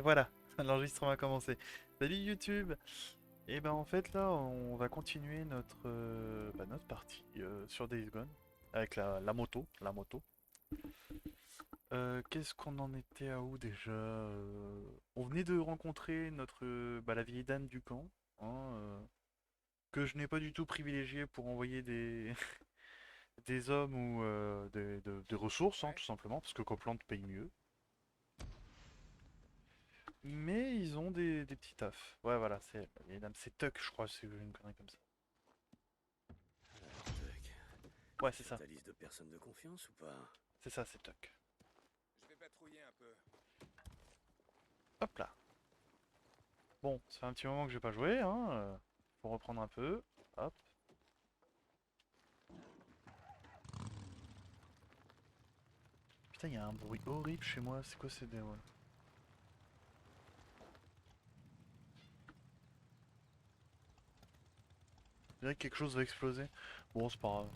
Voilà, l'enregistrement a commencé. Salut YouTube! Et ben en fait là on va continuer notre partie sur Days Gone avec la moto, qu'est-ce qu'on en était à où déjà? On venait de rencontrer la vieille dame du camp, hein, que je n'ai pas du tout privilégié pour envoyer des, des hommes ou des ressources, hein, tout simplement, parce que Copland paye mieux. Mais ils ont des petits tafs. Ouais, voilà, c'est la vieille dame, c'est Tuck, je crois, c'est une connerie comme ça. Alors, Tuck, Ouais, t'es c'est sur ça, ta liste de personnes de confiance ou pas? c'est Tuck. Je vais patrouiller un peu. Hop là. Bon, ça fait un petit moment que j'ai pas joué, hein. Faut reprendre un peu. Hop. Putain, il y a un bruit horrible chez moi. C'est quoi ces dés, ouais. Je dirais que quelque chose va exploser. Bon, c'est pas grave.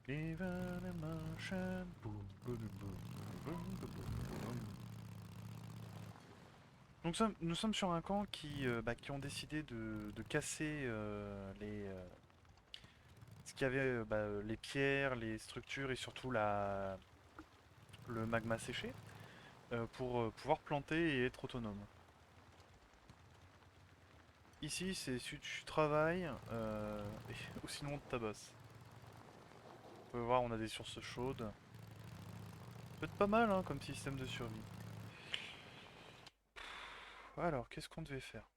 Live in emotion. Boum, boum, boum, boum, boum, boum. Donc nous sommes sur un camp qui ont décidé de casser ce qu'il y avait, les pierres, les structures et surtout le magma séché pour pouvoir planter et être autonome. Ici, c'est si tu travailles ou sinon on te tabasse. Vous pouvez voir, on a des sources chaudes. Peut être pas mal hein, comme système de survie. Alors, qu'est-ce qu'on devait faire?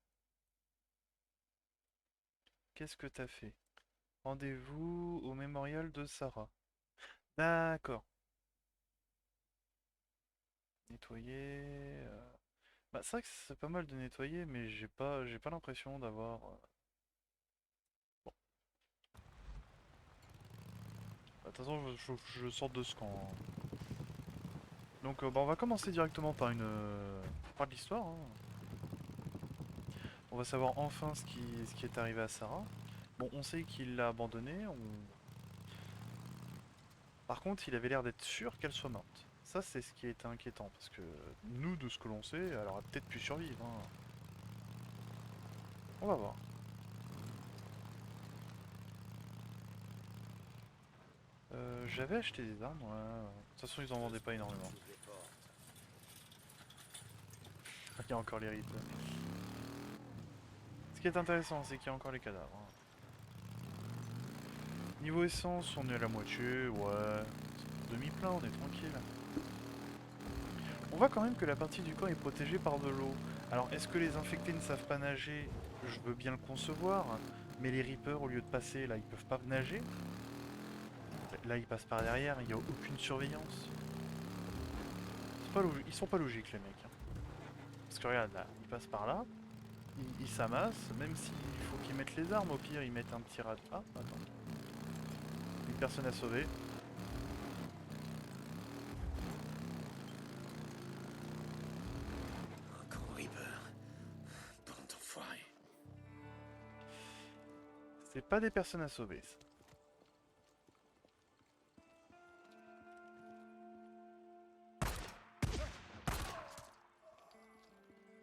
Qu'est-ce que t'as fait? Rendez-vous au mémorial de Sarah. D'accord. Nettoyer. Bah, c'est vrai que c'est pas mal de nettoyer, mais j'ai pas l'impression d'avoir. Bon, de toute façon, je sors de ce camp, hein. Donc, bah, on va commencer directement par l'histoire, hein. On va savoir enfin ce qui est arrivé à Sarah. Bon, on sait qu'il l'a abandonnée. Par contre, il avait l'air d'être sûr qu'elle soit morte. Ça, c'est ce qui est inquiétant, parce que nous, de ce que l'on sait, elle aurait peut-être pu survivre, hein. On va voir. J'avais acheté des armes, ouais. De toute façon, ils en vendaient pas énormément. J'ouvre les portes. Il y a encore les rites. Ce qui est intéressant, c'est qu'il y a encore les cadavres, hein. Niveau essence, on est à la moitié, ouais. Demi-plein, on est tranquille. On voit quand même que la partie du camp est protégée par de l'eau. Alors, est-ce que les infectés ne savent pas nager? Je veux bien le concevoir, mais les Reapers, au lieu de passer, là, ils peuvent pas nager. Là, ils passent par derrière, il n'y a aucune surveillance. Ils sont pas logiques, les mecs, hein. Parce que regarde, là, ils passent par là, ils s'amassent, même s'il faut qu'ils mettent les armes, au pire, ils mettent un petit rad. Ah, attends. Une personne à sauver. Encore un Reaper. Bande d'enfoirés. C'est pas des personnes à sauver, ça.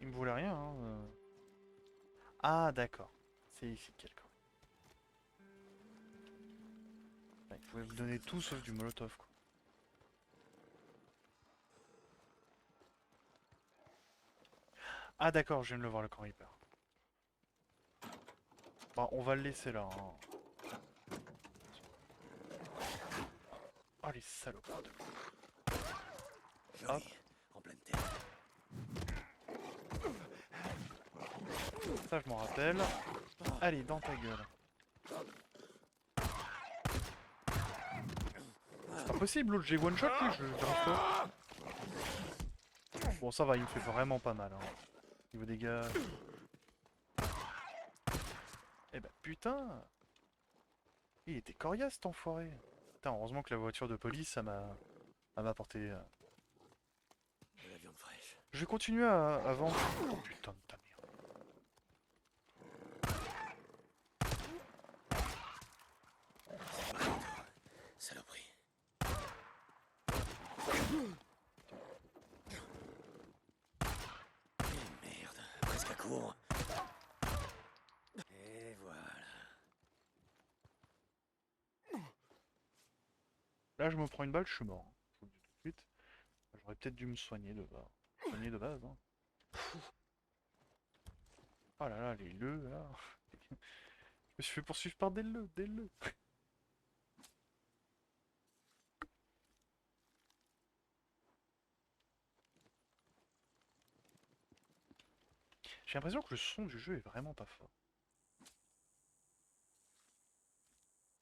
Il me voulait rien, hein. Ah, d'accord. C'est ici qu'il y a le camp. Ouais, il pouvait me donner tout sauf du molotov, quoi. Ah, d'accord, je viens de le voir, le camp Reaper. Bon, on va le laisser là, hein. Oh, les salopards de... Hop, Joli. En pleine tête. ça je m'en rappelle. Allez, dans ta gueule. C'est pas possible, l'autre, j'ai one shot lui, j'arrive pas. Bon, ça va, il me fait vraiment pas mal, hein. Niveau dégâts. Eh ben, putain! Il était coriace, cet enfoiré. Putain, heureusement que la voiture de police, ça m'a apporté. De la viande fraîche. Je vais continuer à vendre. Oh putain de ta merde. Saloperie. cours. Et voilà. Là, je me prends une balle, je suis mort, hein. Je vous le dis tout de suite. J'aurais peut-être dû me soigner de base. Soigner de base, hein. Oh là là, les leux, là. Je me suis fait poursuivre par des leux, des leux. J'ai l'impression que le son du jeu est vraiment pas fort.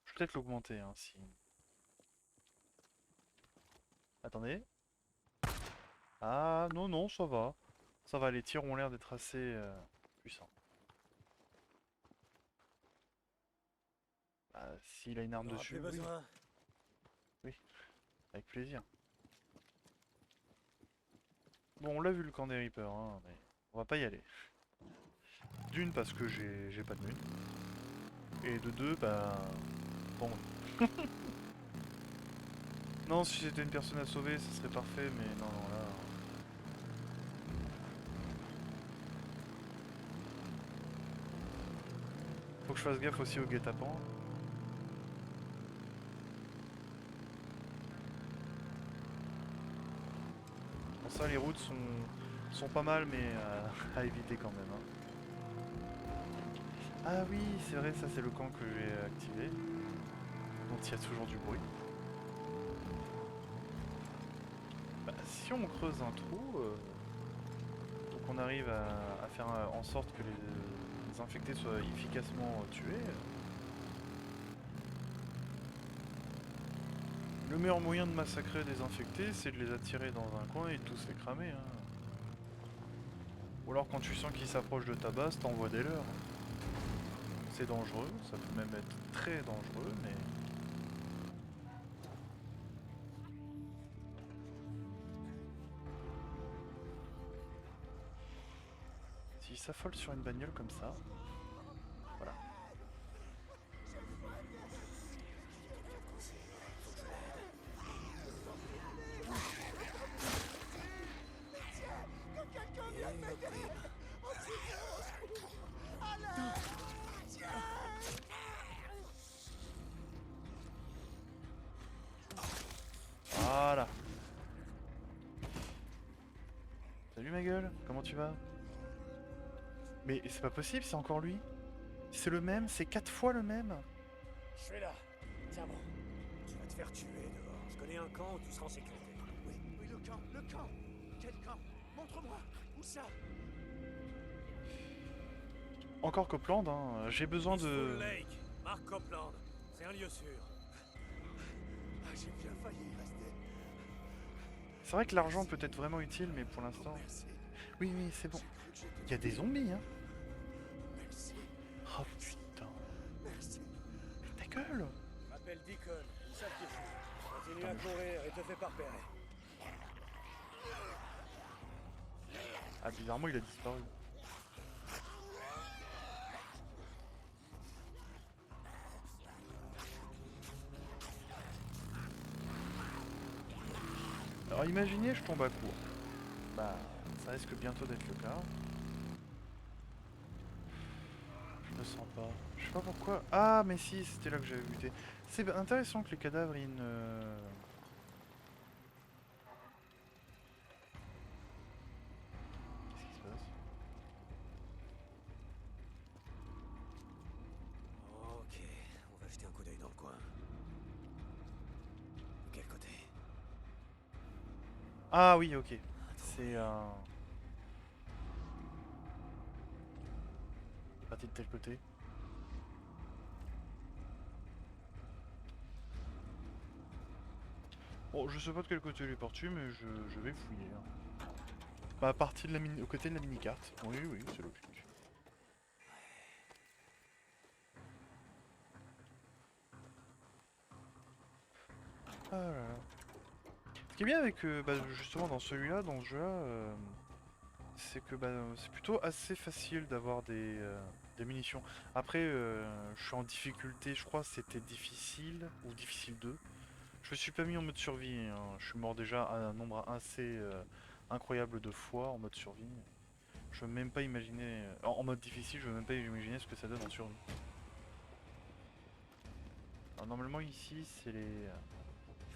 Je vais peut-être l'augmenter, hein, si... Attendez. Ah, non, non, ça va. Ça va, les tirs ont l'air d'être assez puissants. Bah, s'il a une arme On aura dessus, plus oui, besoin. oui, avec plaisir. Bon, on l'a vu le camp des Reapers, hein, mais on va pas y aller. D'une, parce que j'ai pas de mune. Et de deux, bah... Bon. Non, si c'était une personne à sauver, ce serait parfait, mais non, non, là... Faut que je fasse gaffe aussi au guet-apens. Bon, ça, les routes sont pas mal, mais à éviter quand même, hein. Ah oui, c'est vrai, ça c'est le camp que j'ai activé. Dont il y a toujours du bruit. Bah, si on creuse un trou, donc on arrive à faire en sorte que les infectés soient efficacement tués, le meilleur moyen de massacrer des infectés, c'est de les attirer dans un coin et de tous les cramer, hein. Ou alors quand tu sens qu'ils s'approchent de ta base, t'envoies des leurs, hein. C'est dangereux, ça peut même être très dangereux, mais... S'ils s'affolent sur une bagnole comme ça... Voilà. Voilà. Salut ma gueule, comment tu vas? Mais c'est pas possible, c'est encore lui. C'est le même, c'est 4 fois le même. Je suis là. Tiens bon. Tu vas te faire tuer dehors. Je connais un camp où tu seras en sécurité. Oui, oui, le camp, le camp. Quel camp? Montre-moi. Où ça? Encore Copland, hein. J'ai besoin Peaceful de... Lake. Mark Copland. C'est un lieu sûr. Ah, j'ai bien failli y rester. C'est vrai que l'argent peut être vraiment utile, mais pour Oh, l'instant... merci. Oui, oui, c'est bon. J'ai cru que j'étais Il y a des tué. zombies, hein. Merci. Oh putain. Merci. Ta gueule. Je m'appelle Deacon. Ils savent qui je suis. Continue Putain, à mais courir et te fais pas repérer. Ah, bizarrement, il a disparu. Alors imaginez, je tombe à court. Bah, ça risque bientôt d'être le cas. Je me sens pas. Je sais pas pourquoi. Ah, mais si, c'était là que j'avais buté. C'est intéressant que les cadavres, ils ne... Qu'est-ce qui se passe? Ok, on va jeter un coup d'œil dans le coin. De quel côté? Ah oui, ok. Ah, C'est trouvé. un... Parti de tel côté. Bon, je sais pas de quel côté il est parti, mais je vais fouiller, hein. Bah, à partir de la mini... au côté de la mini-carte. Oui, oui, c'est logique. Ah là là. Ce qui est bien avec, bah, justement, dans celui-là, dans ce jeu-là, c'est que bah, c'est plutôt assez facile d'avoir des munitions. Après, je suis en difficulté, je crois que c'était difficile, ou difficile 2. Je me suis pas mis en mode survie, hein. Je suis mort déjà un nombre assez incroyable de fois en mode survie. Je veux même pas imaginer... En mode difficile, je veux même pas imaginer ce que ça donne en survie. Alors normalement ici, Je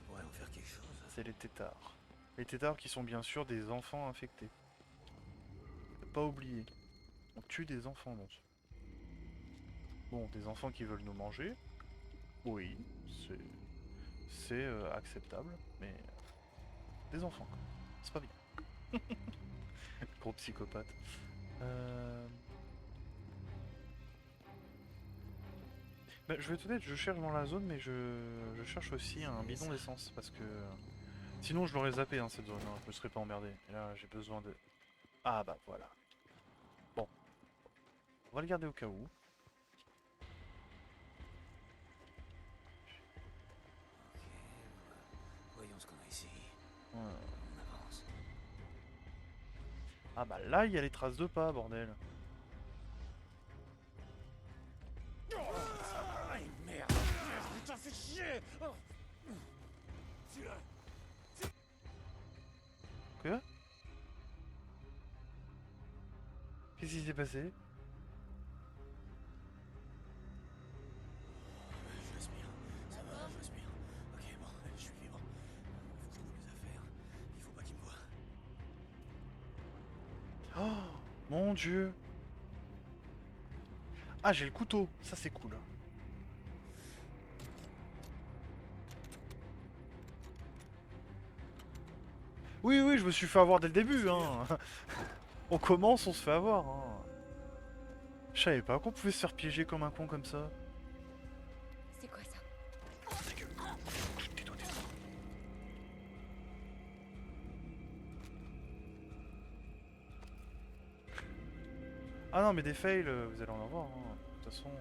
pourrais en faire quelque chose. c'est les têtards. Les têtards qui sont bien sûr des enfants infectés. Faut pas oublier. On tue des enfants dans ce... Bon, des enfants qui veulent nous manger. Oui, c'est acceptable, mais des enfants, quoi. C'est pas bien. Gros psychopathe. Euh... Bah, je vais être honnête, je cherche dans la zone, mais je cherche aussi un bidon d'essence, parce que... Sinon je l'aurais zappé, hein, cette zone, hein, je me serais pas emmerdé. Et là, j'ai besoin de... Ah bah voilà. Bon, on va le garder au cas où. Voyons ce qu'on a ici. Ouais. On avance. Ah bah là, il y a les traces de pas, bordel. Ah, merde. Putain, fais chier. Oh. Tire. Quoi? Qu'est-ce qui s'est passé? Je respire. Ça va, je respire. Ok, bon, je suis libre. Faut que je trouve les affaires. Il faut pas qu'il me voie. Oh mon dieu. Ah, j'ai le couteau, ça c'est cool. Oui, oui, je me suis fait avoir dès le début, hein. On commence, on se fait avoir, hein. Je savais pas qu'on pouvait se faire piéger comme un con comme ça. C'est quoi ça? Tais-toi, tais-toi. Ah non, mais des fails, vous allez en avoir, hein. De toute façon...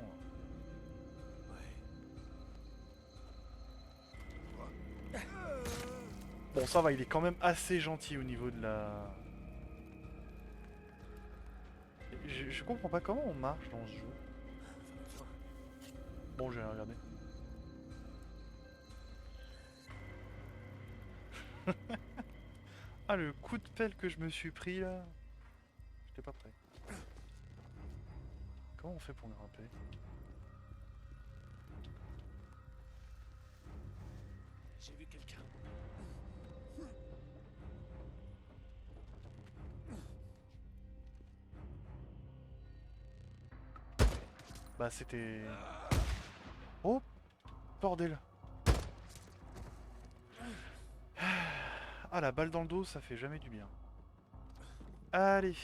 Bon, ça va, il est quand même assez gentil au niveau de la... Je comprends pas comment on marche dans ce jeu. Bon, j'ai regardé. Ah, le coup de pelle que je me suis pris là. J'étais pas prêt. Comment on fait pour grimper? J'ai vu quelqu'un. Bah, c'était... Oh, bordel. Ah, la balle dans le dos, ça fait jamais du bien. Allez.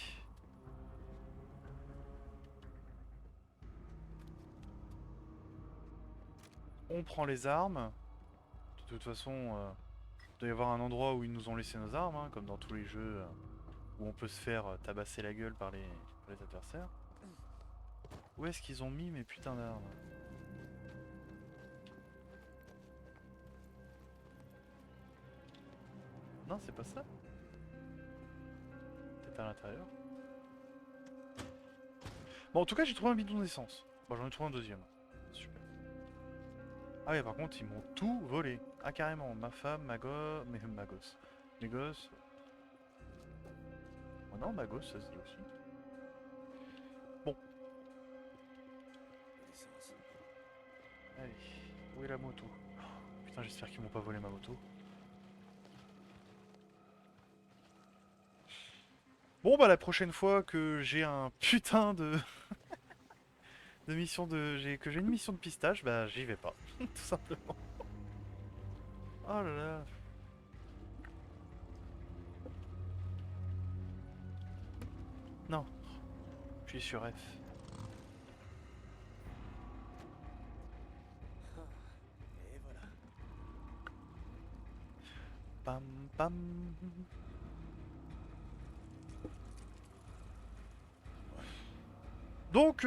On prend les armes. De toute façon, il doit y avoir un endroit où ils nous ont laissé nos armes, hein, comme dans tous les jeux où on peut se faire tabasser la gueule par les adversaires. Où est-ce qu'ils ont mis mes putains d'armes? Non, c'est pas ça. Peut-être à l'intérieur. Bon, en tout cas, j'ai trouvé un bidon d'essence. Bon, j'en ai trouvé un deuxième. Super. Ah ouais, par contre, ils m'ont tout volé. Ah, carrément. Ma femme, ma gosse. Mes gosses. Oh non, ma gosse, ça se dit aussi. Bon, L'essence. allez. Où est la moto? Putain, j'espère qu'ils m'ont pas volé ma moto. Bon, bah, la prochaine fois que j'ai un putain de... de mission de... que j'ai une mission de pistage, bah, j'y vais pas. Tout simplement. Oh là là. Non. Je suis sur F. Et voilà. Pam pam. Donc,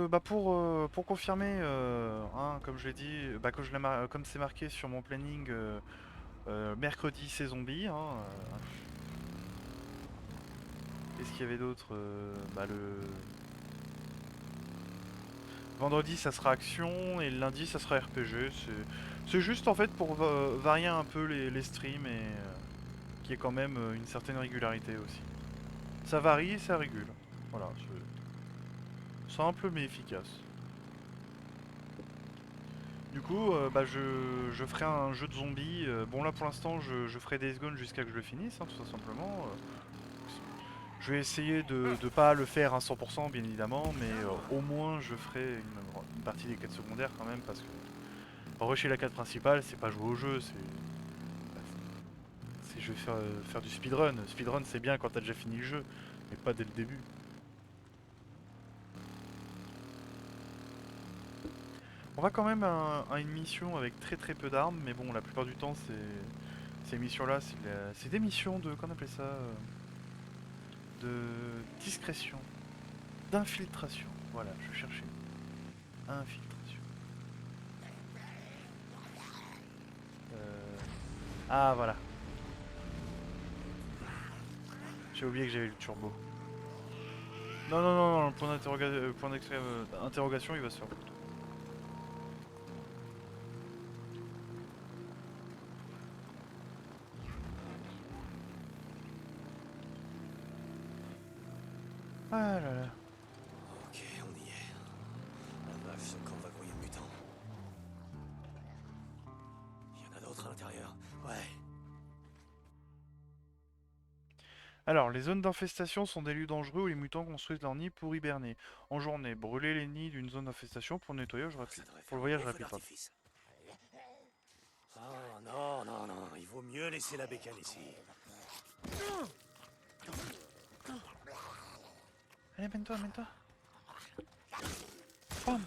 bah pour confirmer, hein, comme je l'ai dit, bah, comme c'est marqué sur mon planning, mercredi c'est zombie. Hein, Qu'est-ce qu'il y avait d'autre? Bah, le vendredi ça sera action et le lundi ça sera RPG. C'est juste en fait pour varier un peu les streams et qu'il y ait quand même une certaine régularité aussi. Ça varie et ça régule. Voilà, c'est simple mais efficace. Du coup, bah je ferai un jeu de zombies. Bon là pour l'instant je ferai Days Gone jusqu'à que je le finisse, hein, tout simplement. Je vais essayer de pas le faire à 100% bien évidemment, mais au moins je ferai une partie des quêtes secondaires quand même parce que rusher la quête principale c'est pas jouer au jeu, c'est je vais faire du speedrun. Speedrun c'est bien quand t'as déjà fini le jeu, mais pas dès le début. On va quand même à une mission avec très très peu d'armes, mais bon la plupart du temps ces missions là c'est des missions de, qu'on appelle ça, de discrétion, d'infiltration. Voilà, je cherchais infiltration. Euh, Ah voilà, j'ai oublié que j'avais le turbo. Non non non, non, le point d'interrogation il va se faire. Ah là là. Ok, on y est. La vache, ce camp va grouiller de mutants. Il y en a d'autres à l'intérieur. Ouais. Alors, les zones d'infestation sont des lieux dangereux où les mutants construisent leurs nids pour hiberner. En journée, brûler les nids d'une zone d'infestation pour le nettoyage Ça rapide. devrait Pour faire le un voyage beau feu rapide, pardon. d'artifice. Oh non, non, non, il vaut mieux laisser la bécane ici. Allez, mène-toi, mène-toi. Bam.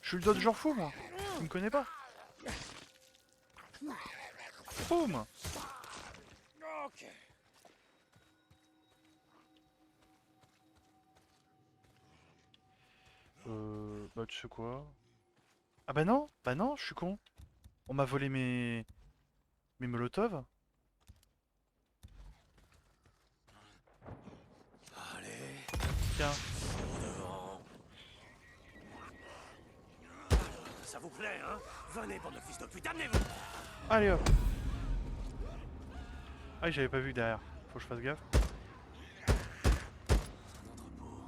Je suis le dodger fou, moi. Tu me connais pas. Boum. Ok. Bah tu sais quoi? Ah bah non, je suis con. On m'a volé mes molotovs. Allez, Tiens, en devant. Ça vous plaît, hein? Venez, bande de fils de pute, amenez-vous! allez hop. Ah, j'avais pas vu derrière. Faut que je fasse gaffe. Un entrepôt.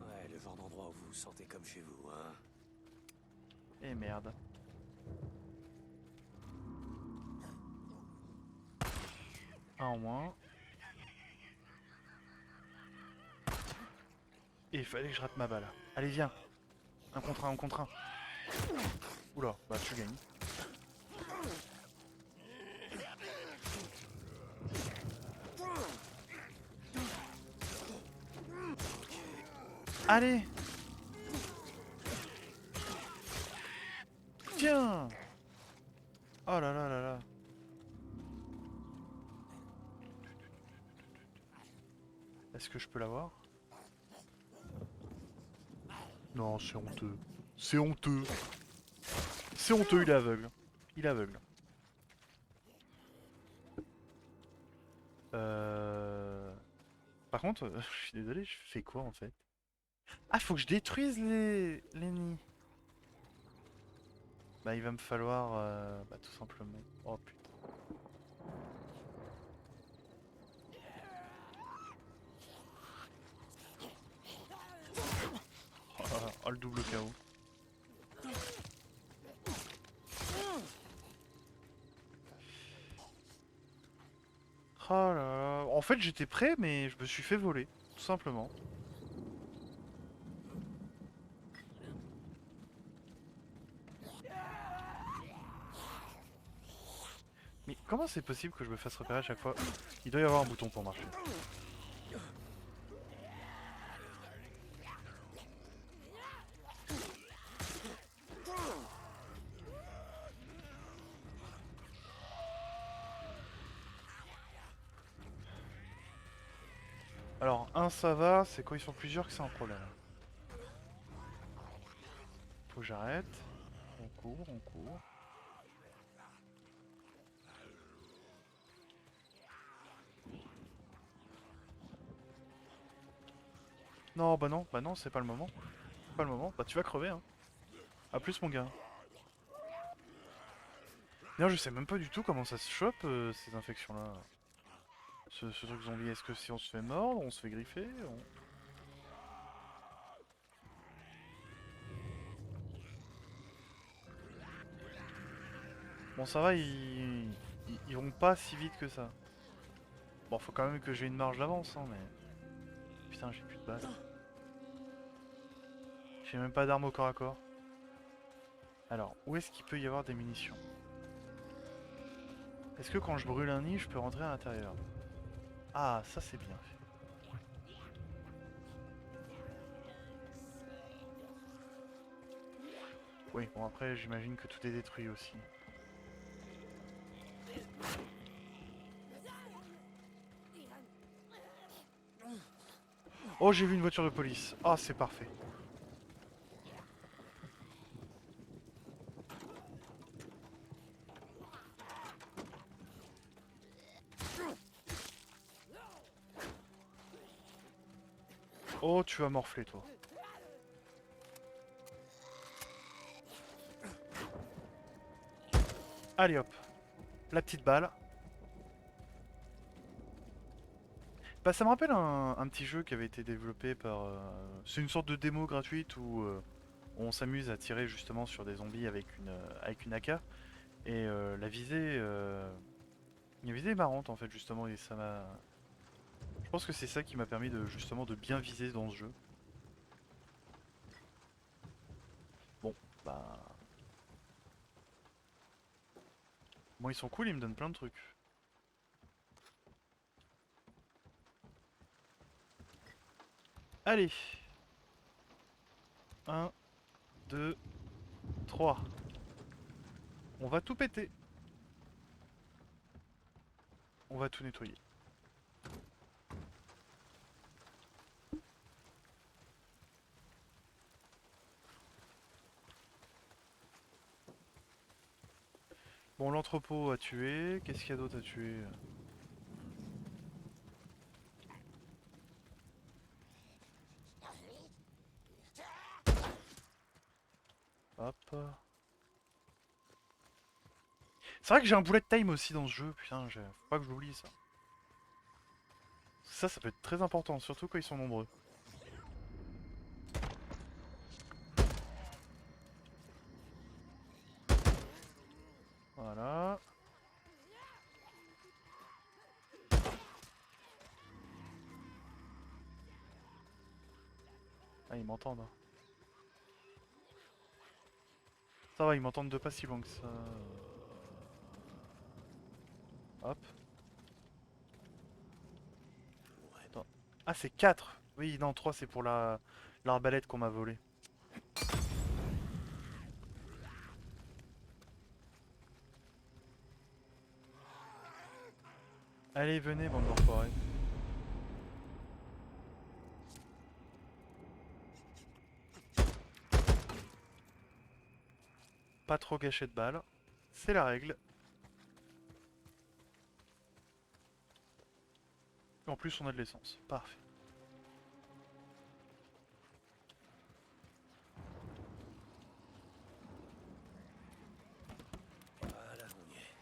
Ouais, le genre d'endroit où vous vous sentez comme chez vous, hein? Eh merde. Un en moins. Et il fallait que je rate ma balle. Allez, viens. Un contre un, un contre un. Oula, bah tu gagnes. Allez. Tiens. Oh là là là là. Est-ce que je peux l'avoir? Non, c'est honteux. C'est honteux. C'est honteux, il est aveugle. Il est aveugle. Par contre, je suis désolé, je fais quoi en fait? Ah, faut que je détruise les nids. Bah, il va me falloir, bah, tout simplement. Oh putain. Oh, le double KO. Oh là là. En fait, j'étais prêt, mais je me suis fait voler, tout simplement. Mais comment c'est possible que je me fasse repérer à chaque fois? Il doit y avoir un bouton pour marcher. Alors, un ça va, c'est quand ils sont plusieurs que c'est un problème. Faut que j'arrête. On court, on court. Non, bah non, c'est pas le moment. C'est pas le moment. Bah tu vas crever, hein. A plus mon gars. D'ailleurs, je sais même pas du tout comment ça se chope ces infections-là. Ce truc zombie, est-ce que si on se fait mordre, on se fait griffer Bon, ça va, ils vont pas si vite que ça. Bon, faut quand même que j'ai une marge d'avance, hein, mais... Putain, j'ai plus de balles. J'ai même pas d'arme au corps à corps. Alors, où est-ce qu'il peut y avoir des munitions? Est-ce que quand je brûle un nid, je peux rentrer à l'intérieur? Ah, ça c'est bien fait. Oui, bon après, j'imagine que tout est détruit aussi. Oh, j'ai vu une voiture de police. Ah, c'est parfait. Oh, tu vas morfler, toi. Allez hop, la petite balle. Bah ça me rappelle un petit jeu qui avait été développé par... C'est une sorte de démo gratuite où on s'amuse à tirer justement sur des zombies avec une AK. Et la visée est marrante en fait justement et ça m'a... Je pense que c'est ça qui m'a permis de justement de bien viser dans ce jeu. Bon, bah... Bon ils sont cool, ils me donnent plein de trucs. Allez, un, 2, 3. On va tout péter. On va tout nettoyer. Bon, l'entrepôt à tuer. Qu'est-ce qu'il y a d'autre à tuer? Hop. C'est vrai que j'ai un bullet time aussi dans ce jeu. Putain, faut pas que j'oublie ça. Ça peut être très important, surtout quand ils sont nombreux. Voilà. Ah, ils m'entendent, hein. Ça va, ils m'entendent de pas si loin que ça. Hop. Attends. Ah, c'est 4. Oui, non, 3 c'est pour l'arbalète qu'on m'a volée. Allez, venez, bande d'enfoirés. Pas trop gâcher de balles. C'est la règle. En plus, on a de l'essence. Parfait. Voilà, on y est.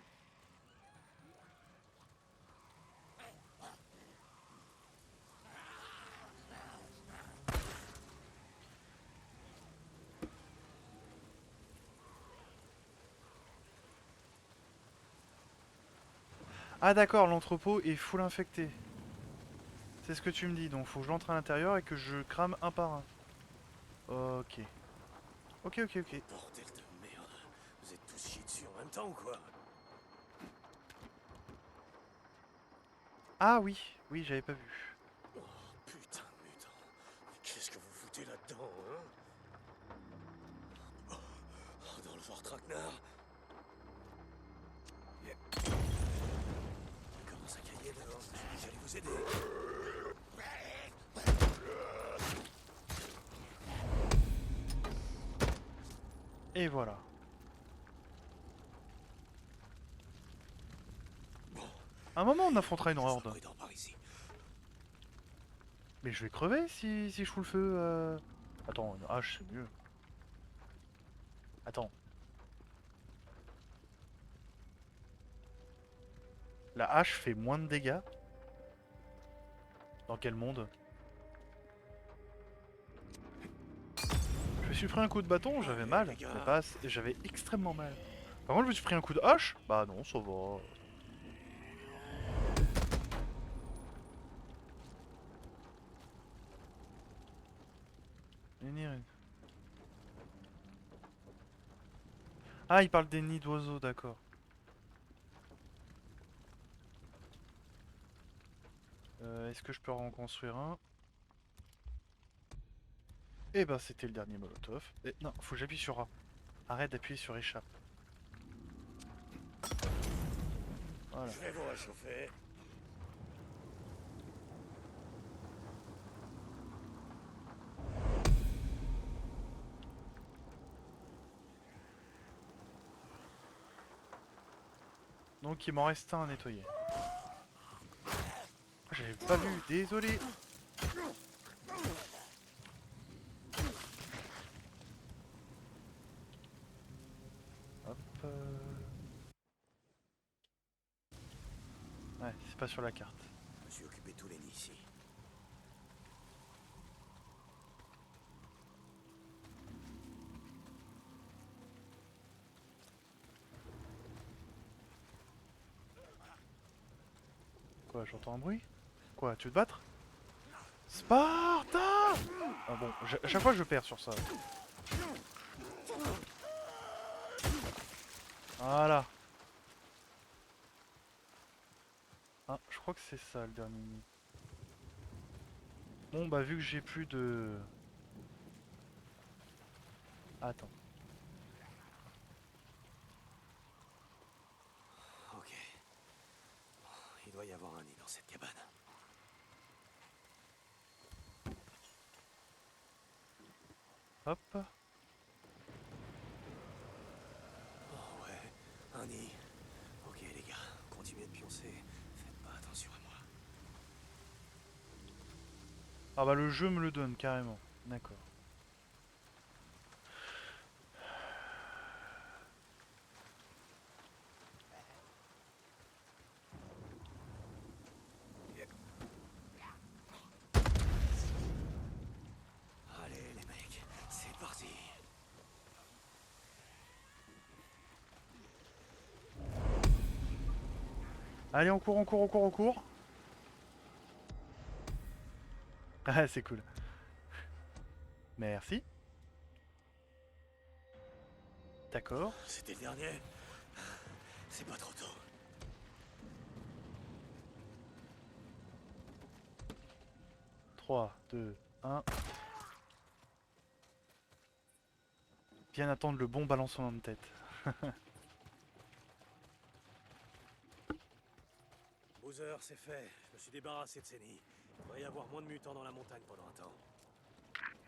Ah d'accord, l'entrepôt est full infecté. C'est ce que tu me dis, donc faut que je l'entre à l'intérieur et que je crame un par un. Ok. Ok, ok, ok. Bordel de merde. Vous êtes tous chiés dessus en même temps ou quoi? Ah oui, oui, j'avais pas vu. Oh, putain de mutant. Mais qu'est-ce que vous foutez là-dedans, hein? Oh, dans le fort traquenard. Il commence à cailler dehors. Je me suis dit que j'allais vous aider. Et voilà. À un moment, on affrontera une Sois horde. prudent par ici. Mais je vais crever si je fous le feu. Attends, une hache, c'est mieux. Attends. La hache fait moins de dégâts. Dans quel monde? Je me suis pris un coup de bâton, j'avais mal. les gars. Mais pas assez- J'avais extrêmement mal. Par contre, je me suis pris un coup de hache. Bah non, ça va. Ah, il parle des nids d'oiseaux, d'accord. Est-ce que je peux en construire un? Eh ben, c'était le dernier molotov. Et non, faut que j'appuie sur A. Arrête d'appuyer sur échappe. Voilà. Je vais vous réchauffer. Donc il m'en reste un à nettoyer. J'avais pas vu, désolé. Hop. Ouais, c'est pas sur la carte. Je me suis occupé de tous les nids ici. Quoi, j'entends un bruit? Quoi, tu veux te battre? Sparta! Ah bon, à chaque fois je perds sur ça. Voilà. Ah, je crois que c'est ça le dernier nid. Bon bah vu que j'ai plus de... Attends. Ok. Il doit y avoir un nid dans cette cabane. Hop. Oh ouais, un nid. Ok les gars, continuez de pioncer. Faites pas attention à moi. Ah bah le jeu me le donne carrément. D'accord. Allez les mecs, c'est parti. Allez, on court, on court, on court, on court. Ah, c'est cool. Merci. D'accord. C'était le dernier. C'est pas trop tôt. Trois, deux, un. Bien attendre le bon balancement de tête. Boozer, c'est fait. Je me suis débarrassé de ces nids. Il devrait y avoir moins de mutants dans la montagne pendant un temps.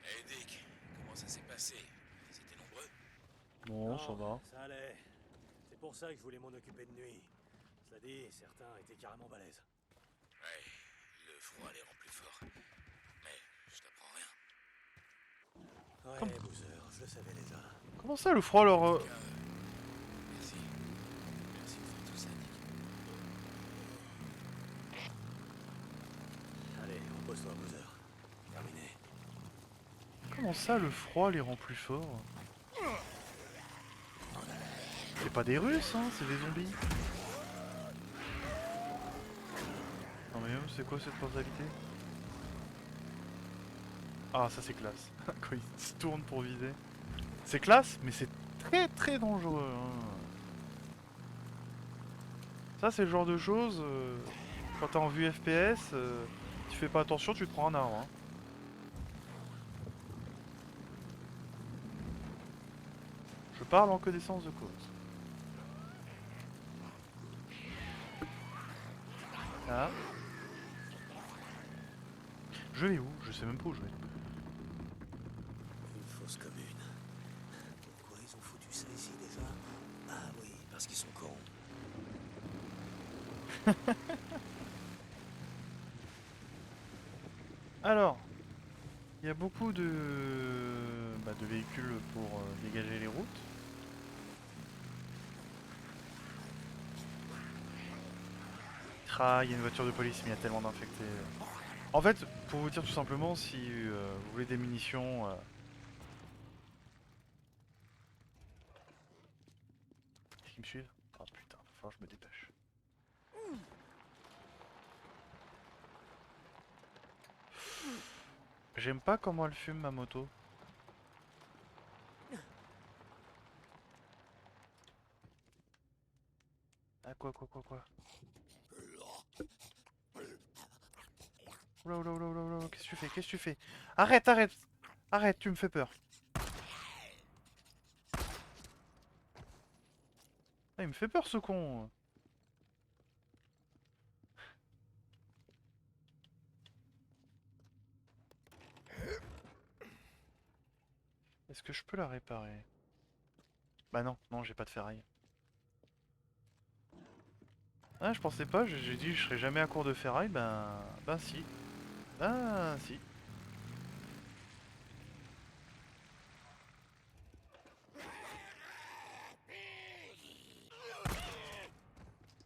Hey Dick, comment ça s'est passé? Ils étaient nombreux? Bon, ça va. Ça allait. C'est pour ça que je voulais m'en occuper de nuit. Cela dit, certains étaient carrément balèzes. Ouais, le froid les rend plus forts. Mais je t'apprends rien. Ouais, Comme- Boozer, je le savais déjà. Comment ça, le froid leur... En tout cas, merci. Merci de faire tout ça, Dick. Allez, repose-toi, Boozer. Terminé. Comment ça, le froid les rend plus forts? C'est pas des Russes, hein, c'est des zombies. Non mais même, c'est quoi cette mentalité? Ah, ça c'est classe. Quand ils se tournent pour viser. C'est classe, mais c'est très très dangereux. Hein. Ça, c'est le genre de choses, quand t'es en vue FPS, tu fais pas attention, tu te prends un arbre. Hein. Je parle en connaissance de cause. Ah. Je vais où? Je sais même pas où je vais. Une fosse commune. Pourquoi ils ont foutu ça ici déjà? Ah oui, parce qu'ils sont cons. Alors, il y a beaucoup de véhicules pour dégager les routes. Ah, il y a une voiture de police, mais il y a tellement d'infectés. En fait, pour vous dire tout simplement, si vous voulez des munitions... Est-ce qu'ils me suivent? Oh putain, va falloir que je me dépêche. J'aime pas comment elle fume ma moto. Ah quoi. Oula, oula, qu'est-ce que tu fais? Qu'est-ce que tu fais? Arrête, tu me fais peur. Ah, il me fait peur ce con. Est-ce que je peux la réparer? Bah non, j'ai pas de ferraille. Ah, je pensais pas, j'ai dit je serais jamais à court de ferraille, ben si. Ben si.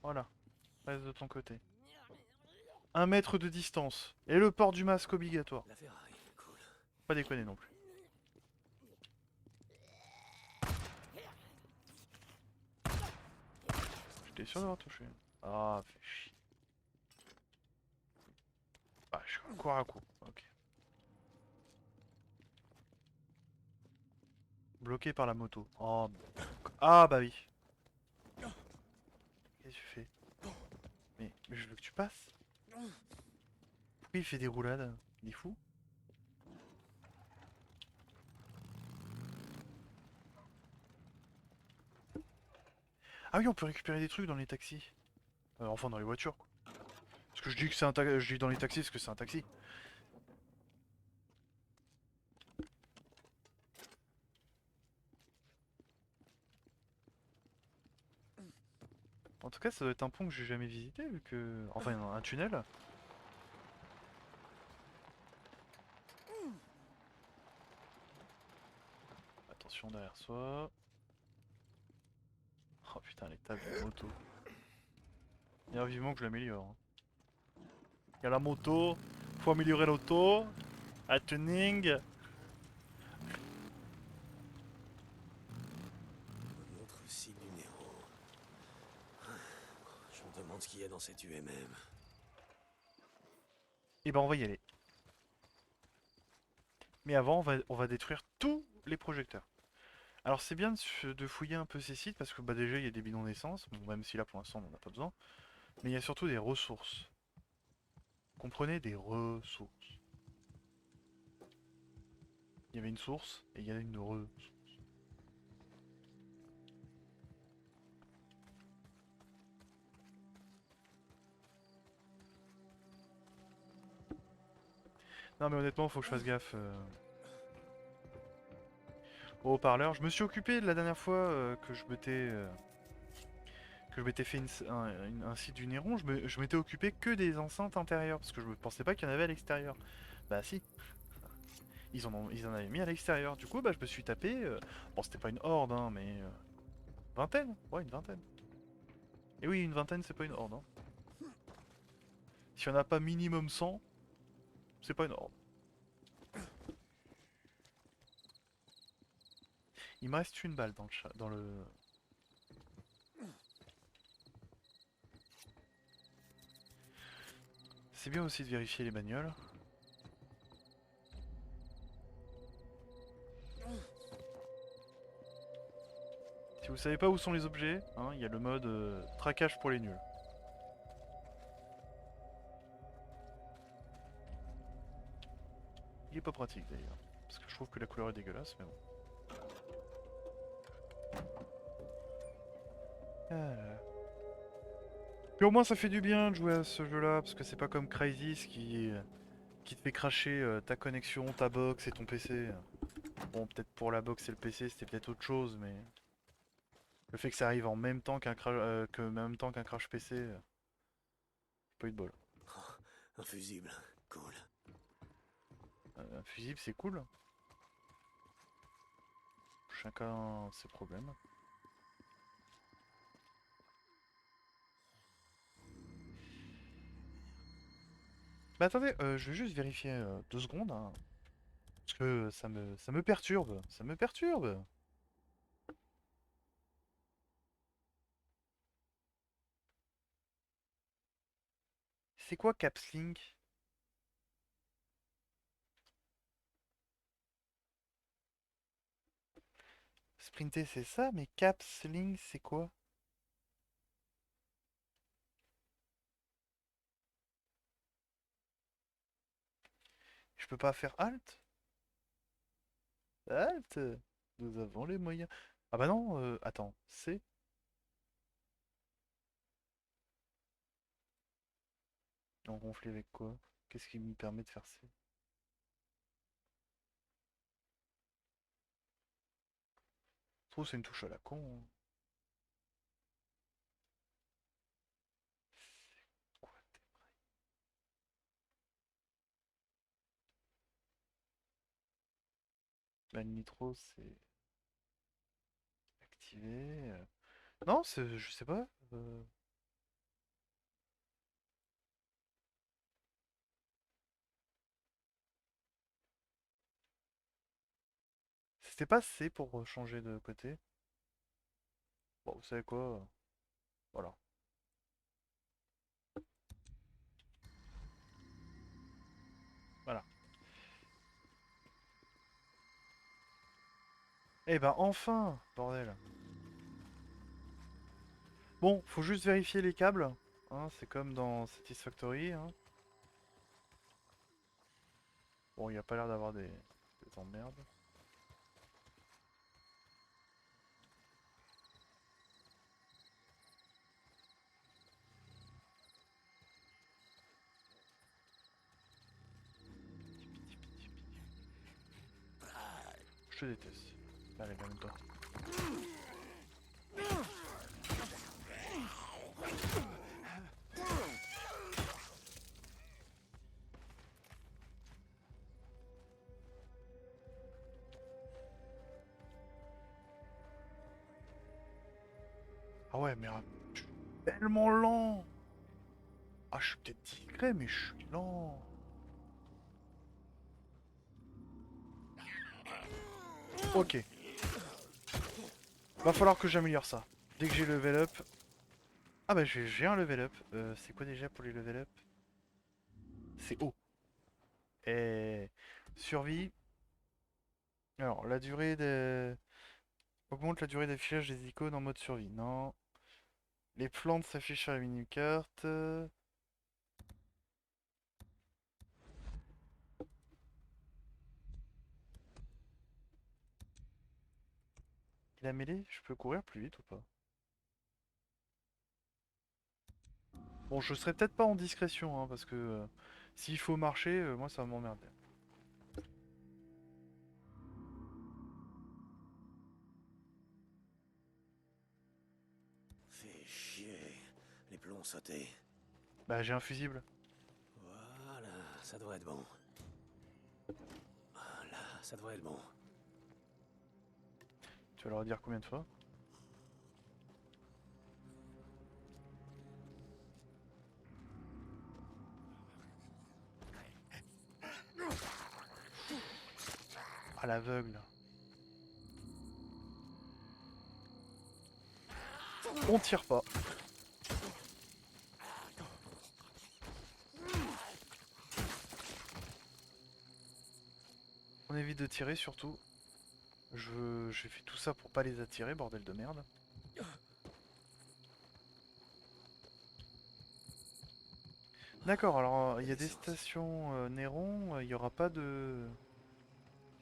Voilà, reste de ton côté. 1 mètre de distance. Et le port du masque obligatoire. La Ferrari, cool. Pas déconner non plus. J'étais sûr d'avoir touché. Ah, fais chier. Ah, je suis corps à coup. Ok. Bloqué par la moto. Oh. Ah bah oui. Qu'est-ce que tu fais? Mais je veux que tu passes. Pourquoi il fait des roulades? Il est fou? Ah oui, on peut récupérer des trucs dans les taxis. Enfin, dans les voitures, quoi. Parce que je dis que c'est un taxi, je dis dans les taxis parce que c'est un taxi. En tout cas, ça doit être un pont que j'ai jamais visité, vu que... Enfin, un tunnel. Attention derrière soi. Oh putain, les tables de moto. D'ailleurs, vivement que je l'améliore. Hein. Il y a la moto, faut améliorer l'auto, à tuning. Un autre site du Néro. Je me demande ce qu'il y a dans cette UMM. Et ben on va y aller. Mais avant, on va détruire tous les projecteurs. Alors c'est bien de fouiller un peu ces sites parce que bah déjà il y a des bidons d'essence, bon, même si là pour l'instant on n'en a pas besoin. Mais il y a surtout des ressources. Comprenez, des ressources. Il y avait une source et il y a une ressource. Non mais honnêtement faut que je fasse gaffe au haut-parleur. Je me suis occupé de la dernière fois que je m'étais fait un site du Néron, je m'étais occupé que des enceintes intérieures parce que je ne pensais pas qu'il y en avait à l'extérieur. Bah si, ils en avaient mis à l'extérieur. Du coup bah je me suis tapé, bon c'était pas une horde hein, mais vingtaine, ouais une vingtaine. Et oui une vingtaine c'est pas une horde. Hein. Si on a pas minimum 100, c'est pas une horde. Il me reste une balle dans le chat, dans le... C'est bien aussi de vérifier les bagnoles. Si vous savez pas où sont les objets, hein, il y a le mode traquage pour les nuls. Il est pas pratique d'ailleurs, parce que je trouve que la couleur est dégueulasse, mais bon. Ah là là. Puis au moins ça fait du bien de jouer à ce jeu-là, parce que c'est pas comme Crysis qui te fait cracher ta connexion, ta box et ton PC. Bon, peut-être pour la box et le PC c'était peut-être autre chose, mais le fait que ça arrive en même temps qu'un crash PC, pas eu de bol. Oh, un fusible, cool. Un fusible c'est cool. Chacun ses problèmes. Bah attendez, je vais juste vérifier 2 secondes, hein, parce que ça me perturbe, ça me perturbe. C'est quoi Capslink? Sprinter c'est ça, mais Capslink c'est quoi? Je peux pas faire Alt? Alt? Nous avons les moyens. Ah bah non, attends, c'est... En gonfler avec quoi? Qu'est-ce qui me permet de faire ça? Je trouve que c'est une touche à la con, hein. C'est quoi bah, le nitro c'est activé. Non, c'est... je sais pas. C'était pas C pour changer de côté. Bon, vous savez quoi? Voilà. Voilà. Eh ben enfin! Bordel. Bon, faut juste vérifier les câbles, hein, c'est comme dans Satisfactory, hein. Bon, il n'y a pas l'air d'avoir des emmerdes. Je te déteste. Allez, viens même pas. Ah ouais, mais je suis tellement lent! Ah, je suis peut-être discret, mais je suis lent. Ok. Va falloir que j'améliore ça. Dès que j'ai level up. Ah bah j'ai un level up. C'est quoi déjà pour les level up? C'est O. Et survie. Alors, la durée de... Augmente la durée d'affichage des icônes en mode survie. Non. Les plantes s'affichent sur la mini-carte. Et la mêlée, je peux courir plus vite ou pas? Bon, je serai peut-être pas en discrétion, hein, parce que s'il faut marcher, moi ça va m'emmerder. Fais chier. Les plombs sautés. Bah j'ai un fusible. Voilà, ça devrait être bon. Voilà, ça devrait être bon. Tu vas leur dire combien de fois? À l'aveugle. On tire pas. On évite de tirer surtout. J'ai fait tout ça pour pas les attirer, bordel de merde. D'accord, alors il y a des Connaissance. stations Néron, il y aura pas de...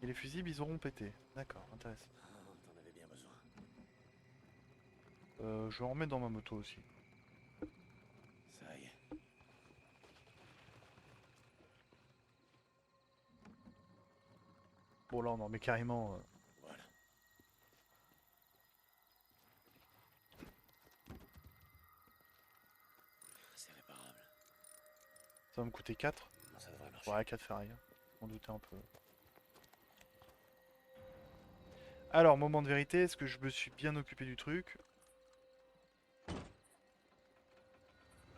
Et les fusibles, ils auront pété. D'accord, intéressant. Ah, t'en avais bien besoin. Je vais en remettre dans ma moto aussi. Ça y est. Bon là on en met carrément... Voilà. C'est réparable. ça va me coûter 4. Ça devrait marcher. Ouais, 4 fait rien. On doutait un peu. Alors, moment de vérité, est-ce que je me suis bien occupé du truc?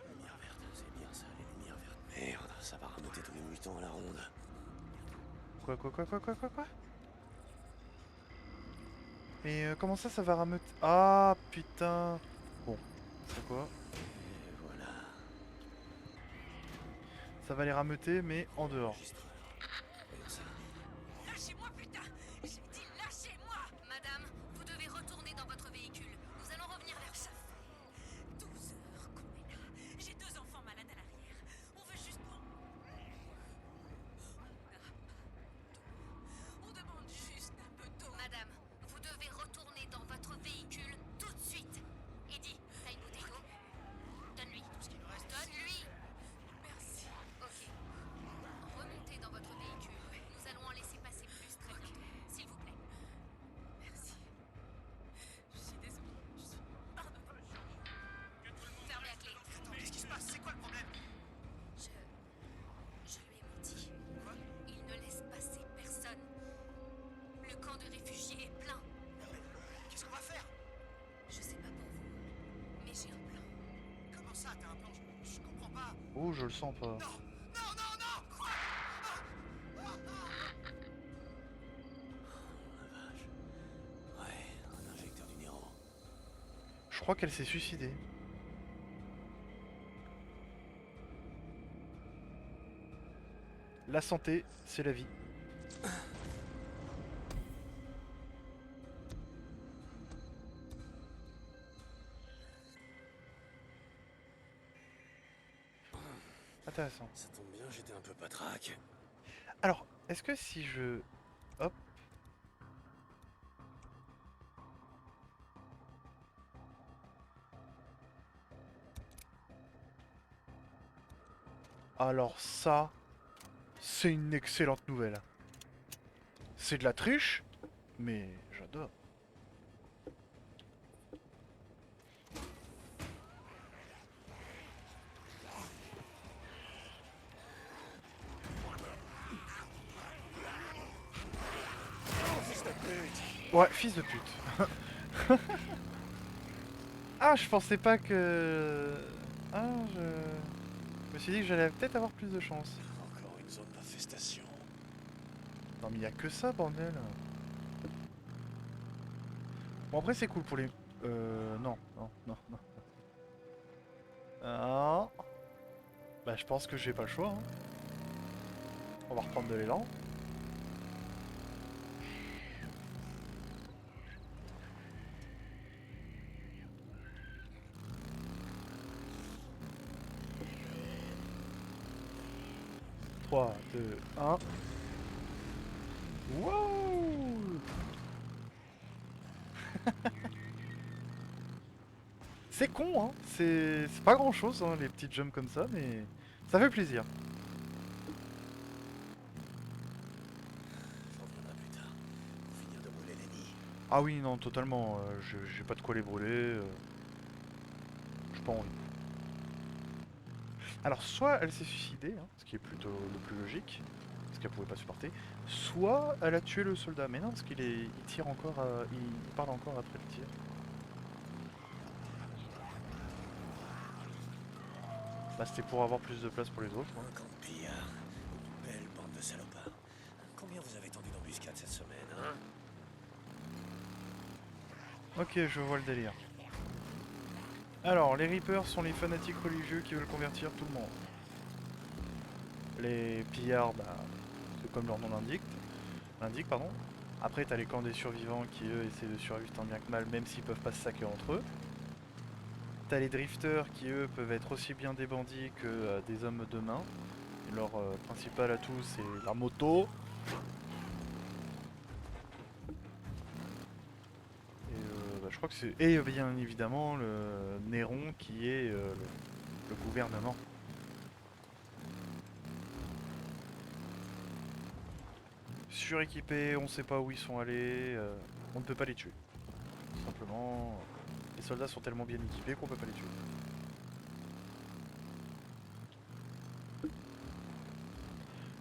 Lumière verte, c'est bien ça, les lumières vertes. Merde, ça va ramoter. temps à la ronde. Quoi? Et comment ça va rameuter? Ah putain. Bon, c'est quoi? Et voilà. Ça va les rameuter, mais en dehors. Enregistreur. Voyons ça. Lâchez-moi, putain! J'ai dit lâchez-moi! Madame, vous devez retourner dans votre véhicule. Nous allons revenir vers ça. Fait 12 heures qu'on est là. J'ai 2 enfants malades à l'arrière. On veut juste prendre... On demande juste un peu d'eau. Madame, vous devez retourner dans votre véhicule tout de suite. Eddie, t'as une bouteille d'eau? Donne-lui. Tout ce qu'il nous reste. Donne-lui. Merci. Ok. Remontez dans votre véhicule. Nous allons en laisser passer plus très bientôt. S'il vous plaît. Merci. Je suis désolée. Je suis... Pardon. Fermez la clé. Attends, qu'est-ce qui se passe? C'est quoi le problème? Je lui ai menti. Quoi? Il ne laisse passer personne. Le camp de réfugiés est plein. Qu'est-ce qu'on va faire? Je sais pas pour vous, mais j'ai un plan. Comment ça, t'as un plan? Je comprends pas. Oh, je le sens pas. Non! Quoi? La vache. Ouais, un injecteur du Nero. Je crois qu'elle s'est suicidée. La santé, c'est la vie. Intéressant. Ça tombe bien, j'étais un peu patraque. Alors, est-ce que si je... Hop. Alors ça, c'est une excellente nouvelle. C'est de la triche, mais j'adore. Fils de pute! Ouais, fils de pute. Ah, je pensais pas que... Ah, je me suis dit que j'allais peut-être avoir plus de chance. Encore une zone d'infestation. Non mais y a que ça, bordel. Bon après c'est cool pour les... Non. Ah. Bah je pense que j'ai pas le choix. Hein. On va reprendre de l'élan. Trois, deux, un. Wow. C'est con, hein. C'est pas grand chose, hein, les petites jumps comme ça, mais ça fait plaisir. Ça reviendra plus tard. Pour finir de brûler les nids. Ah oui, non, totalement. J'ai pas de quoi les brûler. J'ai pas envie. Alors, soit elle s'est suicidée, hein, ce qui est plutôt le plus logique, parce qu'elle pouvait pas supporter, soit elle a tué le soldat. Mais non, parce il tire encore, il parle encore après le tir. Bah, c'était pour avoir plus de place pour les autres. Hein. Un camp de pillards. Belle bande de salopards. Combien vous avez tendu d'embuscade cette semaine, hein? Ok, je vois le délire. Alors, les Reapers sont les fanatiques religieux qui veulent convertir tout le monde. Les pillards, bah, c'est comme leur nom l'indique, pardon. Après, t'as les camps des survivants qui, eux, essaient de survivre tant bien que mal, même s'ils peuvent pas se saquer entre eux. T'as les drifters qui, eux, peuvent être aussi bien des bandits que des hommes de main. Et leur principal atout, c'est la moto. Je crois que c'est... Et bien évidemment le Néron qui est le gouvernement. Suréquipés, on sait pas où ils sont allés, on ne peut pas les tuer. Tout simplement, les soldats sont tellement bien équipés qu'on peut pas les tuer.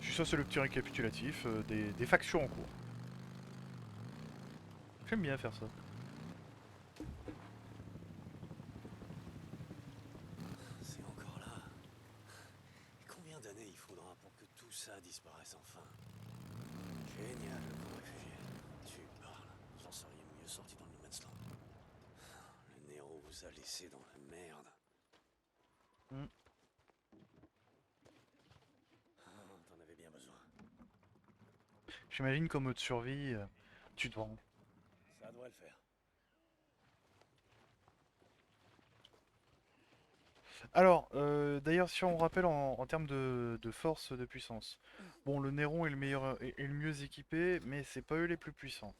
Si ça c'est le petit récapitulatif des factions en cours. J'aime bien faire ça. C'est encore là. Combien d'années il faudra pour que tout ça disparaisse enfin. Génial, le camp réfugié. Tu parles. Vous en seriez mieux sorti dans le No Man's Land. Le Nero vous a laissé dans la merde. Hmm. Ah, t'en avais bien besoin. J'imagine qu'en mode survie, tu te vends. Ça doit le faire. Alors, d'ailleurs, si on rappelle en termes de force, de puissance, bon, le Néron est le meilleur, est le mieux équipé, mais c'est pas eux les plus puissants.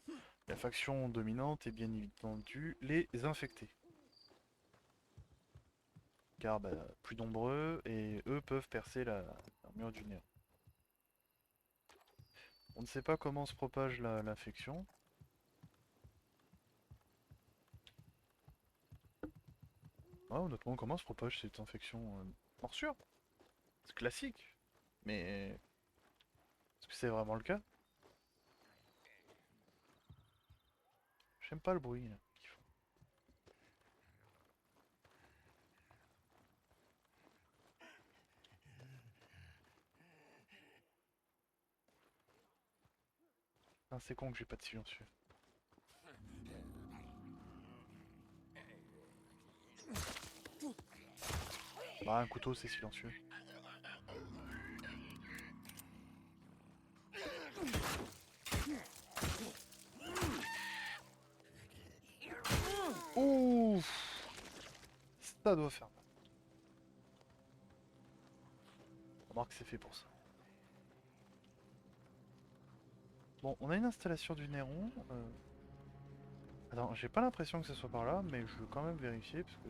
La faction dominante est bien entendu les infectés, car bah, plus nombreux et eux peuvent percer l'armure du Néron. On ne sait pas comment se propage l'infection. Ah, honnêtement, comment se propage cette infection? Morsure? C'est classique, mais est-ce que c'est vraiment le cas? J'aime pas le bruit là, qu'ils font. Ah, c'est con que j'ai pas de silencieux. Bah, un couteau, c'est silencieux. Ouh, ça doit faire mal. Remarque, c'est fait pour ça. Bon, on a une installation du Néron. Attends, j'ai pas l'impression que ce soit par là, mais je veux quand même vérifier parce que.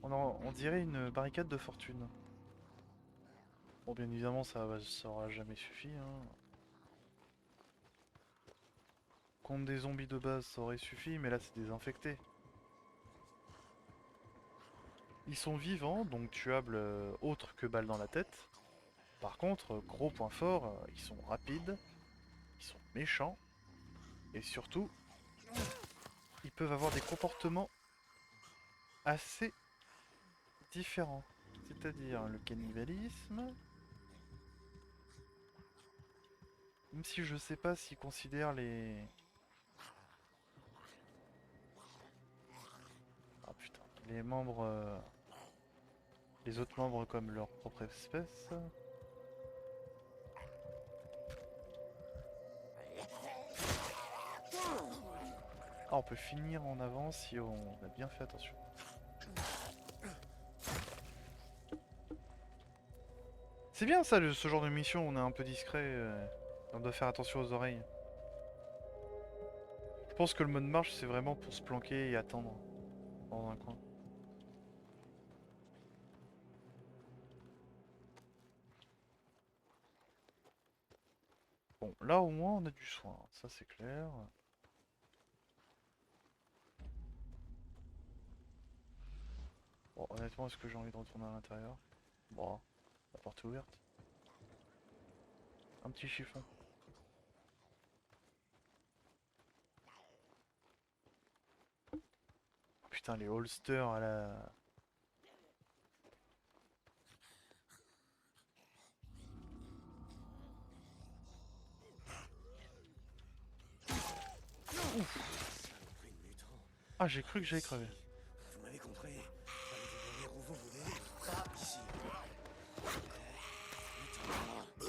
On dirait une barricade de fortune. Bon, bien évidemment, ça aura jamais suffi, hein. Contre des zombies de base, ça aurait suffi, mais là, c'est des infectés. Ils sont vivants, donc tuables autres que balles dans la tête. Par contre, gros point fort, ils sont rapides, ils sont méchants, et surtout, ils peuvent avoir des comportements assez différents. C'est-à-dire le cannibalisme. Même si je sais pas s'ils considèrent Ah putain, les membres... les autres membres comme leur propre espèce. Ah, on peut finir en avant si on a bien fait attention. C'est bien ça, ce genre de mission, on est un peu discret. On doit faire attention aux oreilles. Je pense que le mode marche, c'est vraiment pour se planquer et attendre dans un coin. Bon, là au moins on a du soin, ça c'est clair. Bon, honnêtement, est-ce que j'ai envie de retourner à l'intérieur? Bon, la porte est ouverte. Un petit chiffon. Oh, putain, les holsters à la... Saloperie de mutant. Ah, j'ai cru que j'allais crever. Vous m'avez compris. Allez vous venir où vous voulez. Pas ici. Mutant. Vous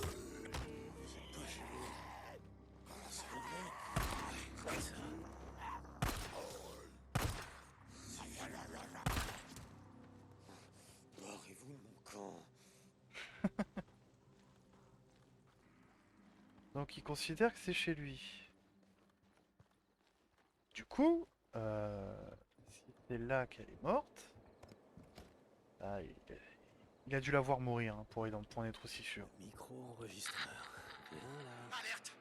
êtes pas chez vous. S'il vous plaît. Comme ça. Barrez-vous de mon camp. Donc il considère que c'est chez lui. Du coup, si c'est là qu'elle est morte, ah, il a dû la voir mourir hein, pour en être aussi sûr. Micro-enregistreur. Viens là. Alerte!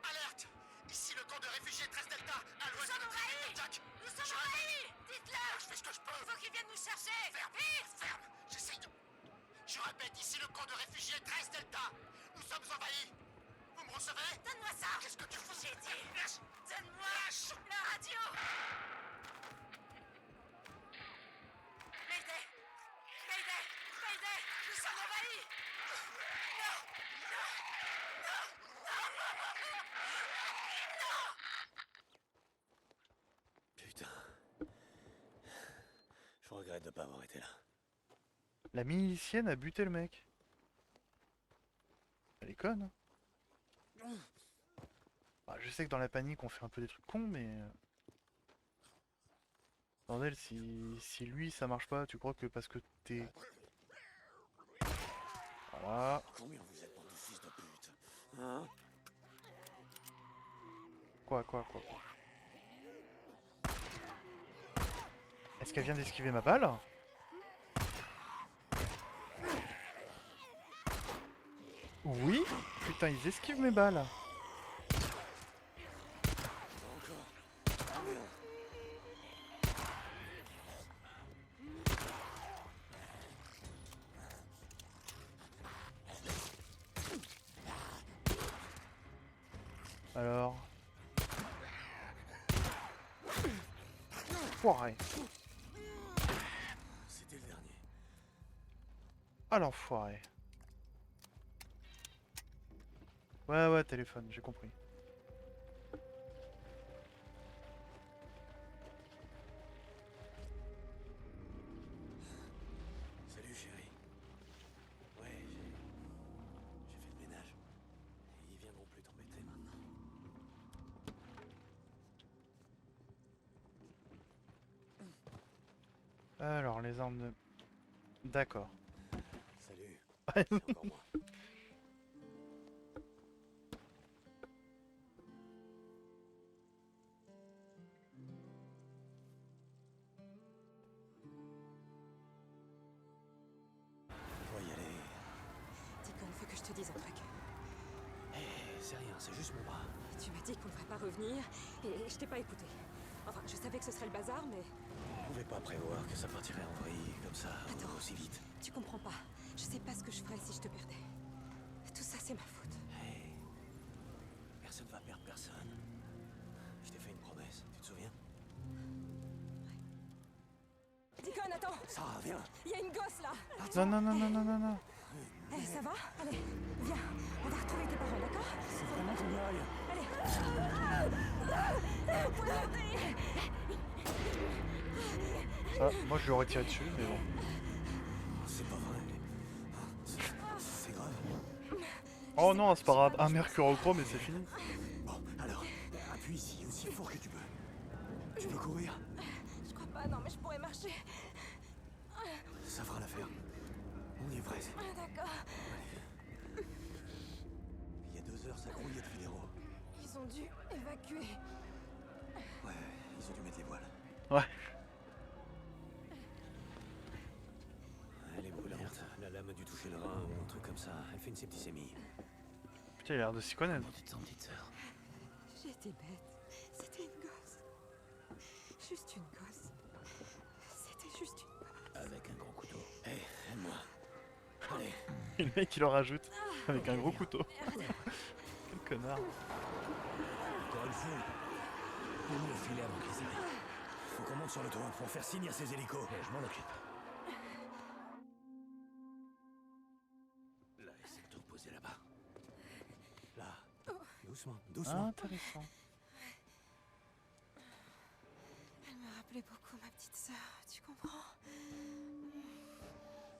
Alerte! Ici le camp de réfugiés 13 Delta, à Nous l'ouest sommes de envahis! Jack. Nous sommes envahis! Dites-le! Je fais ce que je peux! Il faut qu'ils viennent nous chercher! Ferme! Vite! Ferme! J'essaye de... Je répète, ici le camp de réfugiés 13 Delta! Nous sommes envahis! Vous me recevez? Donne-moi ça! Qu'est-ce que tu fous? J'ai dit! Lâche! Donne-moi Lâche! la radio! Mayday! regrette de pas avoir été là. La milicienne a buté le mec. Elle est conne. Hein. Bah, je sais que dans la panique on fait un peu des trucs cons, mais... Bordel, si lui ça marche pas, tu crois que parce que t'es... Voilà. Combien vous êtes, bande de fils de pute? Hein? Quoi. Est-ce qu'elle vient d'esquiver ma balle? Oui. Putain, ils esquivent mes balles. Alors... Foiré. C'était le dernier. Ah l'enfoiré. Ouais, téléphone, j'ai compris. Salut, chérie. Ouais, j'ai fait le ménage. Ils viendront plus t'embêter maintenant. Alors, les armes de... D'accord. Salut. C'est encore moi. Faut y aller. Deacon, faut que je te dise un truc. Hé, c'est rien, c'est juste mon bras. Tu m'as dit qu'on ne devrait pas revenir, et je t'ai pas écouté. Enfin, je savais que ce serait le bazar, mais On pouvait pas prévoir que ça partirait en vrille comme ça, Attends. aussi vite. tu comprends pas. Je sais pas ce que je ferais si je te perdais. Tout ça, c'est ma faute. Hé, personne va perdre personne. Je t'ai fait une promesse, tu te souviens? Deacon, attends! Sarah, viens. Il y a une gosse là! Non. Eh, ça va? Allez, viens. On va retrouver tes parents, d'accord? C'est vraiment qu'on y aille. Allez! Vous pouvez monter! Ah, moi je l'aurais tiré dessus, mais bon. C'est pas vrai. C'est grave. Oh non, c'est pas grave. Un mercurochrome et c'est fini. Bon, alors, appuie ici aussi fort que tu peux. Tu peux courir? Je crois pas, non, mais je pourrais marcher. Ça fera l'affaire. On y est presque. Ah, d'accord. Il y a 2 heures, ça grouillait de fédéraux. Ils ont dû évacuer. Ouais, ils ont dû mettre les voiles. Ouais. Elle est brûlante. La lame a dû toucher le rein ou un truc comme ça. Elle fait une septicémie. Putain, il a l'air de s'y connaître. Comment tu te sens, petite sœur? J'ai été bête. C'était une gosse. Juste une gosse. C'était juste une gosse. Avec un gros couteau. Hé, aide-moi. Allez. Et le mec il en rajoute. Avec un gros couteau. Quel connard. Encore une fois. Donne-nous le filet avant qu'ils arrivent. Faut qu'on monte sur le toit pour faire signe à ces hélicos. Je m'en occupe. Là, essaie de te reposer là-bas. Là. Doucement, doucement. Intéressant. Elle me rappelait beaucoup ma petite sœur, tu comprends?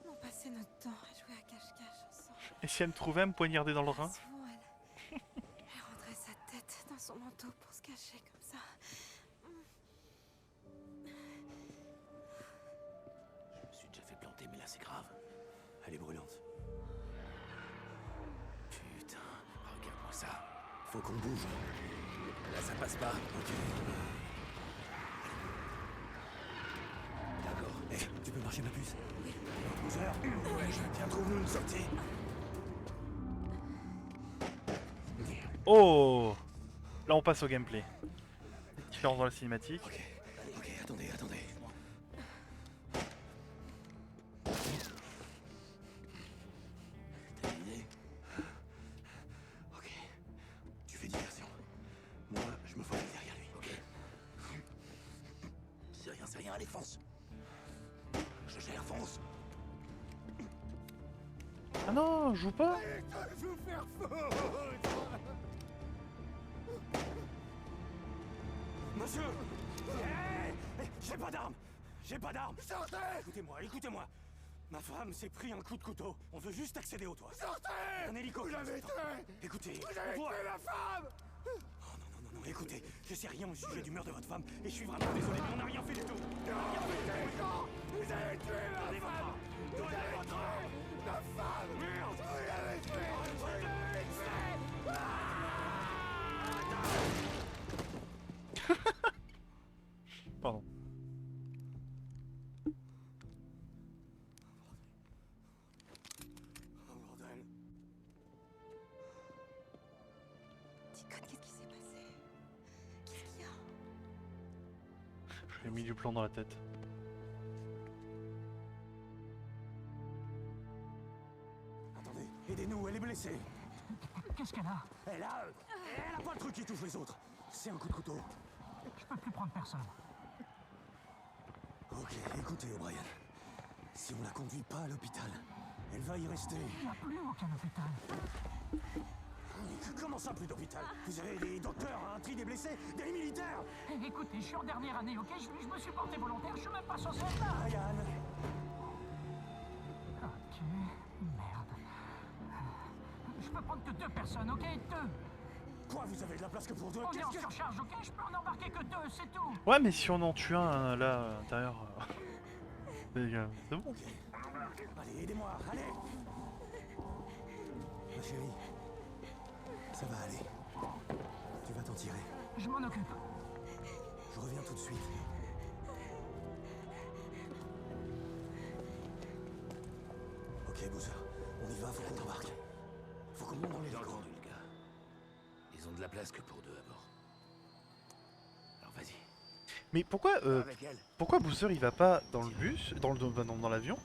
On passait notre temps à jouer à cache-cache ensemble. Et si elle me trouvait à me poignarder dans le rein? Souvent, elle rentrait sa tête dans son manteau pour se cacher comme ça. Je me suis déjà fait planter, mais là c'est grave. Elle est brûlante. Putain, regarde-moi ça. Faut qu'on bouge. Là ça passe pas. Ok. D'accord. Hé, tu peux marcher ma puce? Bouger. Ouais, tiens, trouve-nous une sortie. Oh! Là on passe au gameplay. Différence dans la cinématique. Ok, attendez. T'as une idée? Ok, tu fais diversion. Moi, je me focus derrière lui. Ok. C'est rien, allez, fonce. Je gère, fonce. Ah non, je joue pas! Je veux faire foutre. Monsieur! Hey, j'ai pas d'arme. J'ai pas d'armes. Sortez! Écoutez-moi, écoutez-moi. Ma femme s'est pris un coup de couteau. On veut juste accéder au toit. Sortez! Un hélico. Vous l'avez tué! Écoutez, vous avez tué ma femme! Oh non, non, écoutez, je sais rien au sujet du meurtre de votre femme et je suis vraiment désolé, mais on n'a rien fait du tout. On n'a rien fait du tout. Vous avez tué ma femme! Vous avez tué ma femme! Merde! Vous l'avez tué! Vous l'avez tué! Pardon. Oh bordel. Deacon, qu'est-ce qui s'est passé? Qu'est-ce qu'il y a? J'ai mis du plomb dans la tête. Attendez, aidez-nous, elle est blessée. Qu'est-ce qu'elle a? Elle a pas le truc qui touche les autres. C'est un coup de couteau. Je peux plus prendre personne. Ok, écoutez, O'Brien. Si on la conduit pas à l'hôpital, elle va y rester. Il n'y a plus aucun hôpital. Comment ça, plus d'hôpital? Vous avez des docteurs, un tri des blessés, des militaires? Eh, écoutez, je suis en dernière année, ok? Je me suis porté volontaire, je suis même pas censé être là. Ryan, Ok, merde. Je peux prendre que 2 personnes, ok? 2. quoi, vous avez de la place que pour deux? On est en Qu'est-ce que... surcharge, ok? Je peux en embarquer que 2, c'est tout. Ouais, mais si on en tue un là à l'intérieur, les gars, c'est bon. Allez, aidez-moi, allez! Ma chérie, ça va aller. Tu vas t'en tirer. Je m'en occupe. Je reviens tout de suite. Ok, Boozer, on y va, faut qu'on embarque. Faut qu'on monte dans les J'ai locaux. entendu le gars. Ils ont de la place que pour 2 à bord. Alors vas-y. Mais pourquoi, Avec elle. pourquoi Booster il va pas dans le bus, dans l'avion,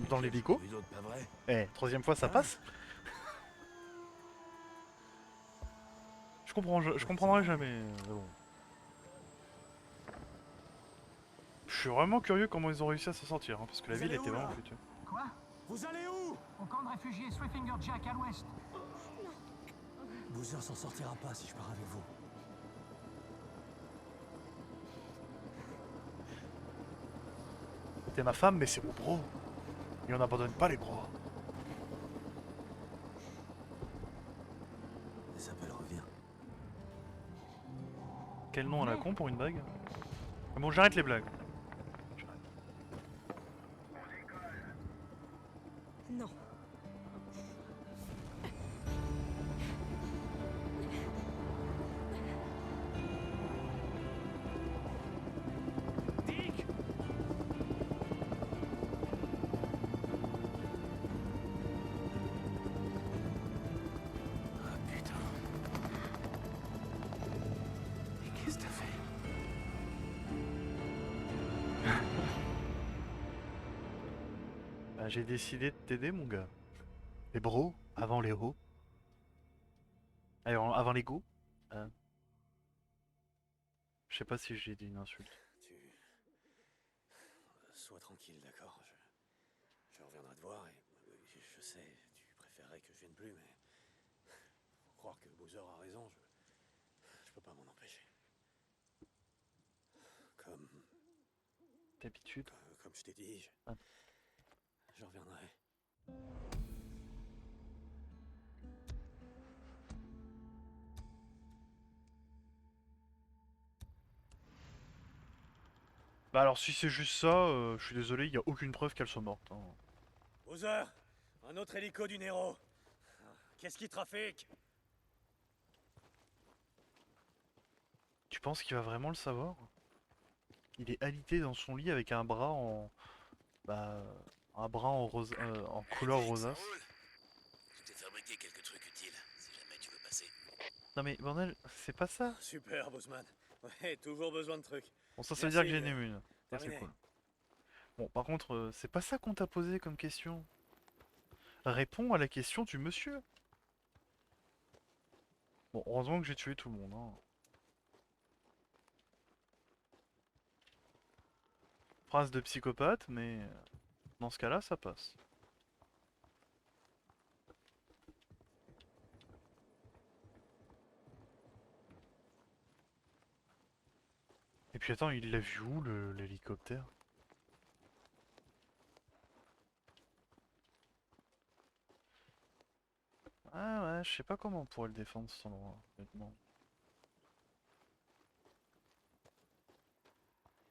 dans l'hélico? Les autres, pas vrai? Eh, troisième fois ça passe? Je comprendrai jamais. Bon. Je suis vraiment curieux comment ils ont réussi à s'en sortir, hein, parce que la Vous ville allez était où, vraiment là foutue. Quoi? Vous allez où? Au camp de réfugiés Swiffinger Jack à l'ouest. Boozer s'en sortira pas si je pars avec vous. T'es ma femme, mais c'est mon bro. Et on n'abandonne pas les bros. Elle s'appelle Revient. Quel nom à la con pour une bague? Bon, j'arrête les blagues. Non. Dick! Ah putain. Mais qu'est-ce que t'as fait? Bah, j'ai décidé de t'aider, mon gars. Les bros, avant les hauts. Alors, avant les go. Hein. Je sais pas si j'ai dit une insulte. Tu... Sois tranquille, d'accord? Je reviendrai te voir et... Je sais, tu préférerais que je vienne plus, mais... Faut croire que Boozer a raison, je peux pas m'en empêcher. Comme... D'habitude. Comme je t'ai dit, Ah. je reviendrai. Bah alors si c'est juste ça, je suis désolé, il y a aucune preuve qu'elle soit morte. Hein. Boozer, un autre hélico du Nero. Qu'est-ce qui trafique? Tu penses qu'il va vraiment le savoir? Il est alité dans son lit avec un bras en... Bah... Un bras en, rose... en couleur Dirk, ça rosace. roule. Je t'ai fabriqué quelques trucs utiles, si jamais tu veux passer. Non mais bordel, c'est pas ça. Super, Bossman. Ouais, toujours besoin de trucs. Bon ça veut dire que Merci, j'ai une. Ça c'est terminé. cool. Bon par contre, c'est pas ça qu'on t'a posé comme question. Réponds à la question du monsieur. Bon, heureusement que j'ai tué tout le monde. Hein. Phrase de psychopathe, mais dans ce cas-là, ça passe. Et puis attends, il l'a vu où l'hélicoptère? Je sais pas comment on pourrait le défendre cet endroit, honnêtement.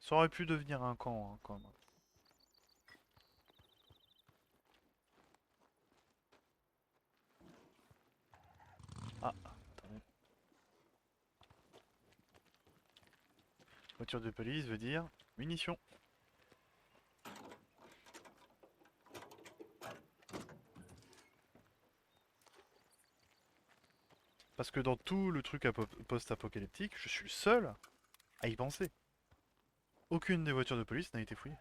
Ça aurait pu devenir un camp, hein, quand même. Ah, attendez. Voiture de police veut dire munitions. Parce que dans tout le truc post-apocalyptique, je suis le seul à y penser. Aucune des voitures de police n'a été fouillée.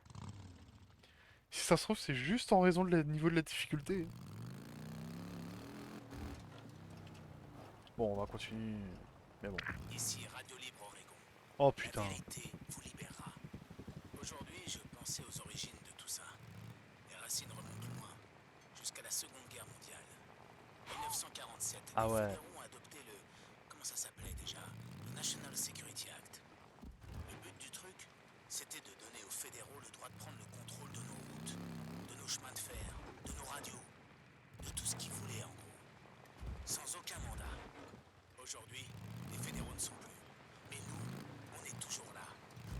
Si ça se trouve, c'est juste en raison du niveau de la difficulté. Bon, on va continuer. Mais bon. Ici Radio Libre Oregon. Oh La putain. vérité vous libérera. Aujourd'hui, je pensais aux origines de tout ça. Les racines remontent loin, jusqu'à la Seconde Guerre mondiale. 1947, Ah les ouais. fédéraux ont adopté le... Comment ça s'appelait déjà? Le National Security Act. Le but du truc, c'était de donner aux fédéraux le droit de prendre le contrôle de nos routes, de nos chemins de fer, de nos radios, de tout ce qu'ils voulaient en gros. Sans aucun mandat. Aujourd'hui, les fédéraux ne sont plus. Mais nous, on est toujours là,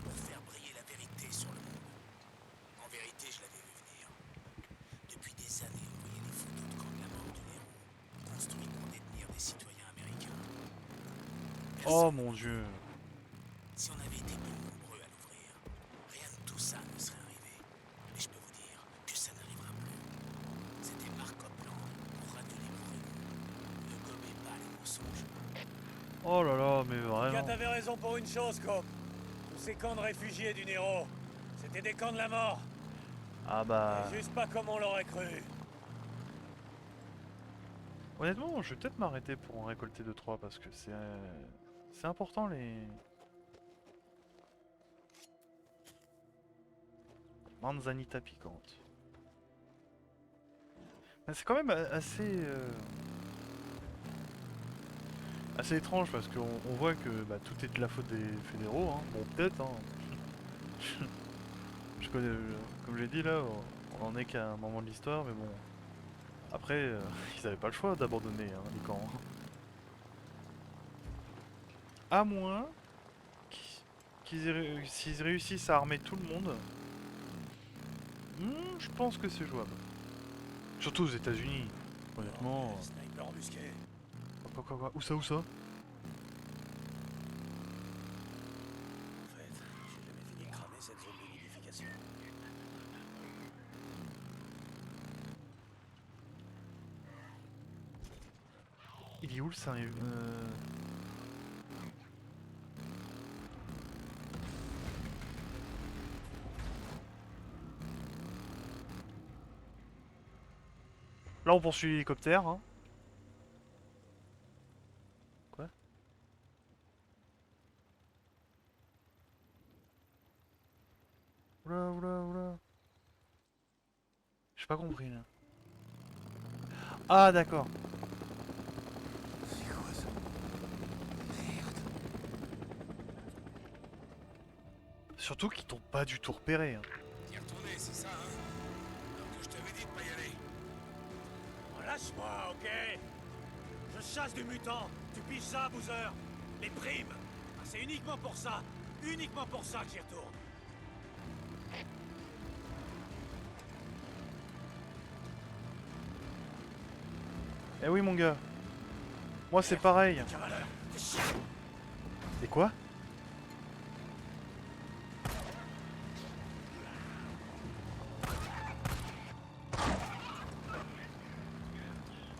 pour faire briller la vérité sur le monde. En vérité, je l'avais vu venir. Depuis des années, on voyait des photos de camps de la mort du héros, construits pour détenir des citoyens américains. Oh Personne mon ne dieu. Si on avait été plus nombreux à l'ouvrir, rien de tout ça ne serait arrivé. Et je peux vous dire que ça n'arrivera plus. C'était Marc Copland pour Radio Libre Oregon. Ne gommez pas les mensonges. Oh là là, mais Kat vraiment. avait raison pour une chose, Cope. Tous ces camps de réfugiés du Nero, c'était des camps de la mort. Ah bah. Juste pas comme on l'aurait cru. Honnêtement, je vais peut-être m'arrêter pour en récolter 2-3 parce que c'est important les. Manzanita piquante. Mais c'est quand même assez étrange parce qu'on voit que bah, tout est de la faute des fédéraux. Hein. Bon, peut-être. Hein. Je connais, comme j'ai dit là, on en est qu'à un moment de l'histoire, mais bon. Après, ils avaient pas le choix d'abandonner hein, les camps. À moins s'ils réussissent à armer tout le monde, je pense que c'est jouable. Surtout aux États-Unis, honnêtement. Sniper embusqué. Quoi? Où ça? En fait, j'ai jamais fini de cramer cette zone de nidification. Il est où le sein Là, on poursuit l'hélicoptère. Hein. Quoi? Oula. J'ai pas compris là. Ah, d'accord. C'est quoi ça? Merde. Surtout qu'ils t'ont pas du tout repéré. Hein. T'y retourner, c'est ça, hein? Alors que je t'avais dit de pas y aller. Lâche-moi, ok? Je chasse des mutants. Tu piges ça, Boozer? Les primes. Ah, c'est uniquement pour ça que j'y retourne. Eh oui, mon gars. Moi, c'est pareil. Cavaleur, fais chier. Et quoi?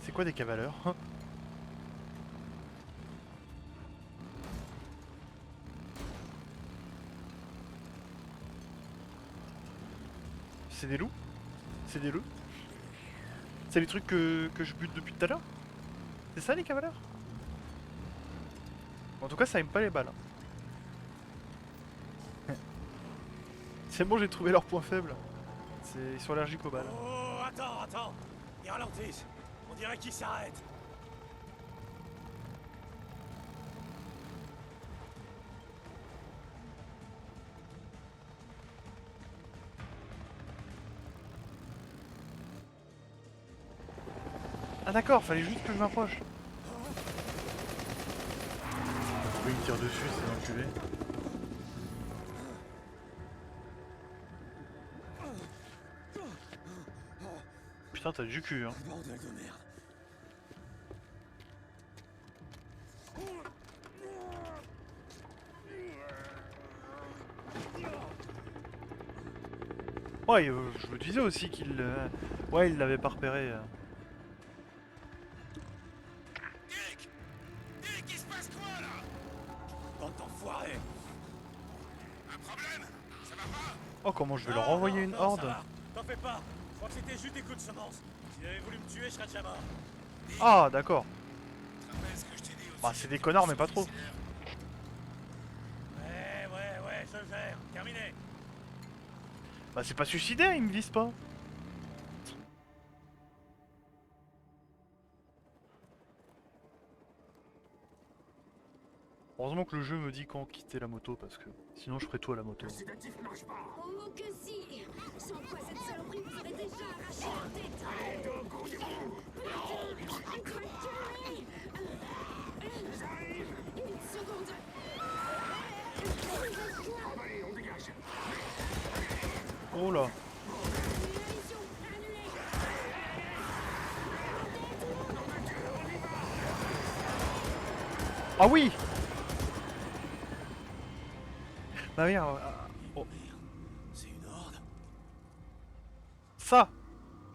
C'est quoi des cavaleurs? C'est des loups? C'est des loups? C'est les trucs que je bute depuis tout à l'heure? C'est ça les cavaleurs? En tout cas, ça aime pas les balles. C'est bon, j'ai trouvé leur point faible. Ils sont allergiques aux balles. Oh, attends. Ils ralentissent. On dirait qu'ils s'arrêtent. Ah d'accord, fallait juste que je m'approche. tire dessus, c'est enculé. Putain, t'as du cul, hein. Bordel de merde. Ouais, je me disais aussi qu'il... ouais, il l'avait pas repéré. Dick! Dick, il se passe quoi là? Bande d'enfoirés. Un problème? Ça va pas? Oh, comment je vais leur Non, envoyer non, une non, horde? ça va. T'en fais pas. Je crois que c'était juste des coups de semence. S'il avait voulu me tuer, je serais déjà mort. Ah, d'accord. Tu te rappelles ce que je t'ai dit au Bah, sujet c'est des du connards, mais pas trop. sous-officier? Ouais, je gère. Terminé. Bah, c'est pas suicidaire, ils me visent pas. Heureusement que le jeu me dit quand quitter la moto, parce que sinon je ferais tout à la moto. Oh que si! Sans quoi cette saloperie vous aurait déjà arraché la tête! Putain! Il doit tuer! Une seconde! Oh là. Mission annulée! Ah oui. Bah oui, oh. Merde. C'est une horde. Ça,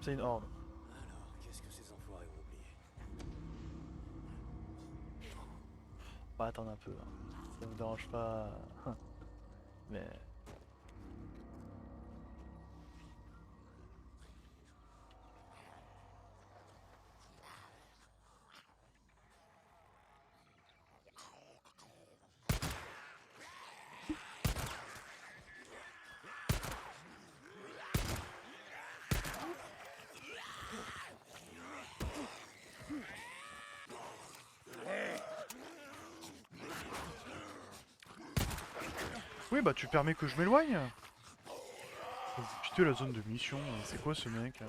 c'est une horde. Alors, qu'est-ce que ces enfoirés ont oublié? Bah attends un peu, hein. Ça me dérange pas. Mais... Oui, bah tu permets que je m'éloigne. Faut quitter la zone de mission, c'est quoi ce mec?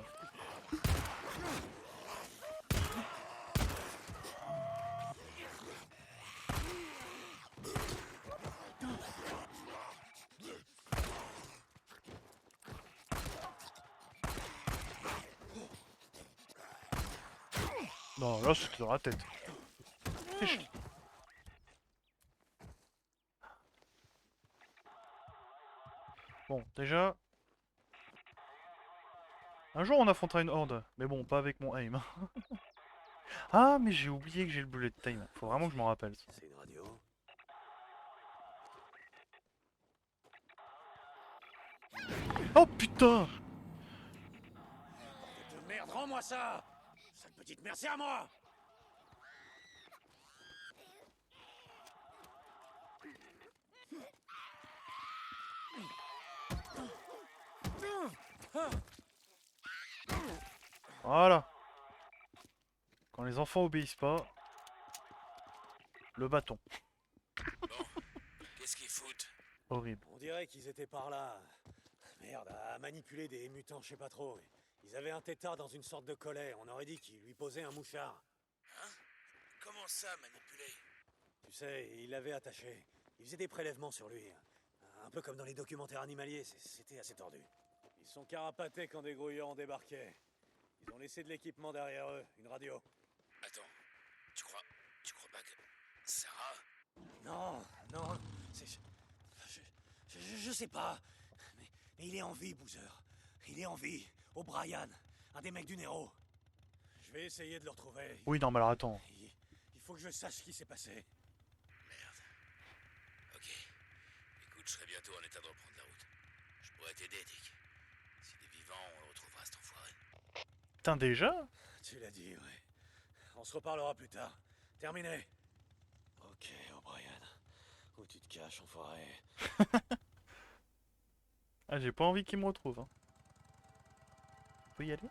Non, là c'est dans la tête. Fiche. Bon, déjà... Un jour on affrontera une horde, mais bon, pas avec mon aim. Ah, mais j'ai oublié que j'ai le bullet time. Faut vraiment que je m'en rappelle. Ça. C'est une radio. Oh putain! Tête de merde, rends-moi ça! Sale petite merde, c'est à moi! Voilà. Quand les enfants obéissent pas, le bâton. Qu'est-ce qu'ils foutent? Horrible. On dirait qu'ils étaient par là. Merde, à manipuler des mutants, je sais pas trop. Ils avaient un tétard dans une sorte de collet. On aurait dit qu'ils lui posaient un mouchard. Hein? Comment ça, manipuler? Tu sais, ils l'avaient attaché. Ils faisaient des prélèvements sur lui. Un peu comme dans les documentaires animaliers. C'était assez tordu. Ils sont carapatés quand des grouilleurs ont débarqué. Ils ont laissé de l'équipement derrière eux. Une radio. Attends, tu crois pas que... Sarah? Non, non, c'est... Je sais pas. Mais il est en vie, Boozer. Il est en vie. O'Brien, un des mecs du Nero. Je vais essayer de le retrouver. Oui, non, mais alors attends. Il faut que je sache ce qui s'est passé. Merde. Ok. Écoute, je serai bientôt en état de reprendre la route. Je pourrais t'aider, Dick. S'il est vivant, on le retrouvera, cet enfoiré. Putain, déjà? Tu l'as dit, ouais. On se reparlera plus tard. Terminé. Ok, O'Brien. Où tu te caches, enfoiré? Ah, j'ai pas envie qu'il me retrouve. Hein. On peut y aller?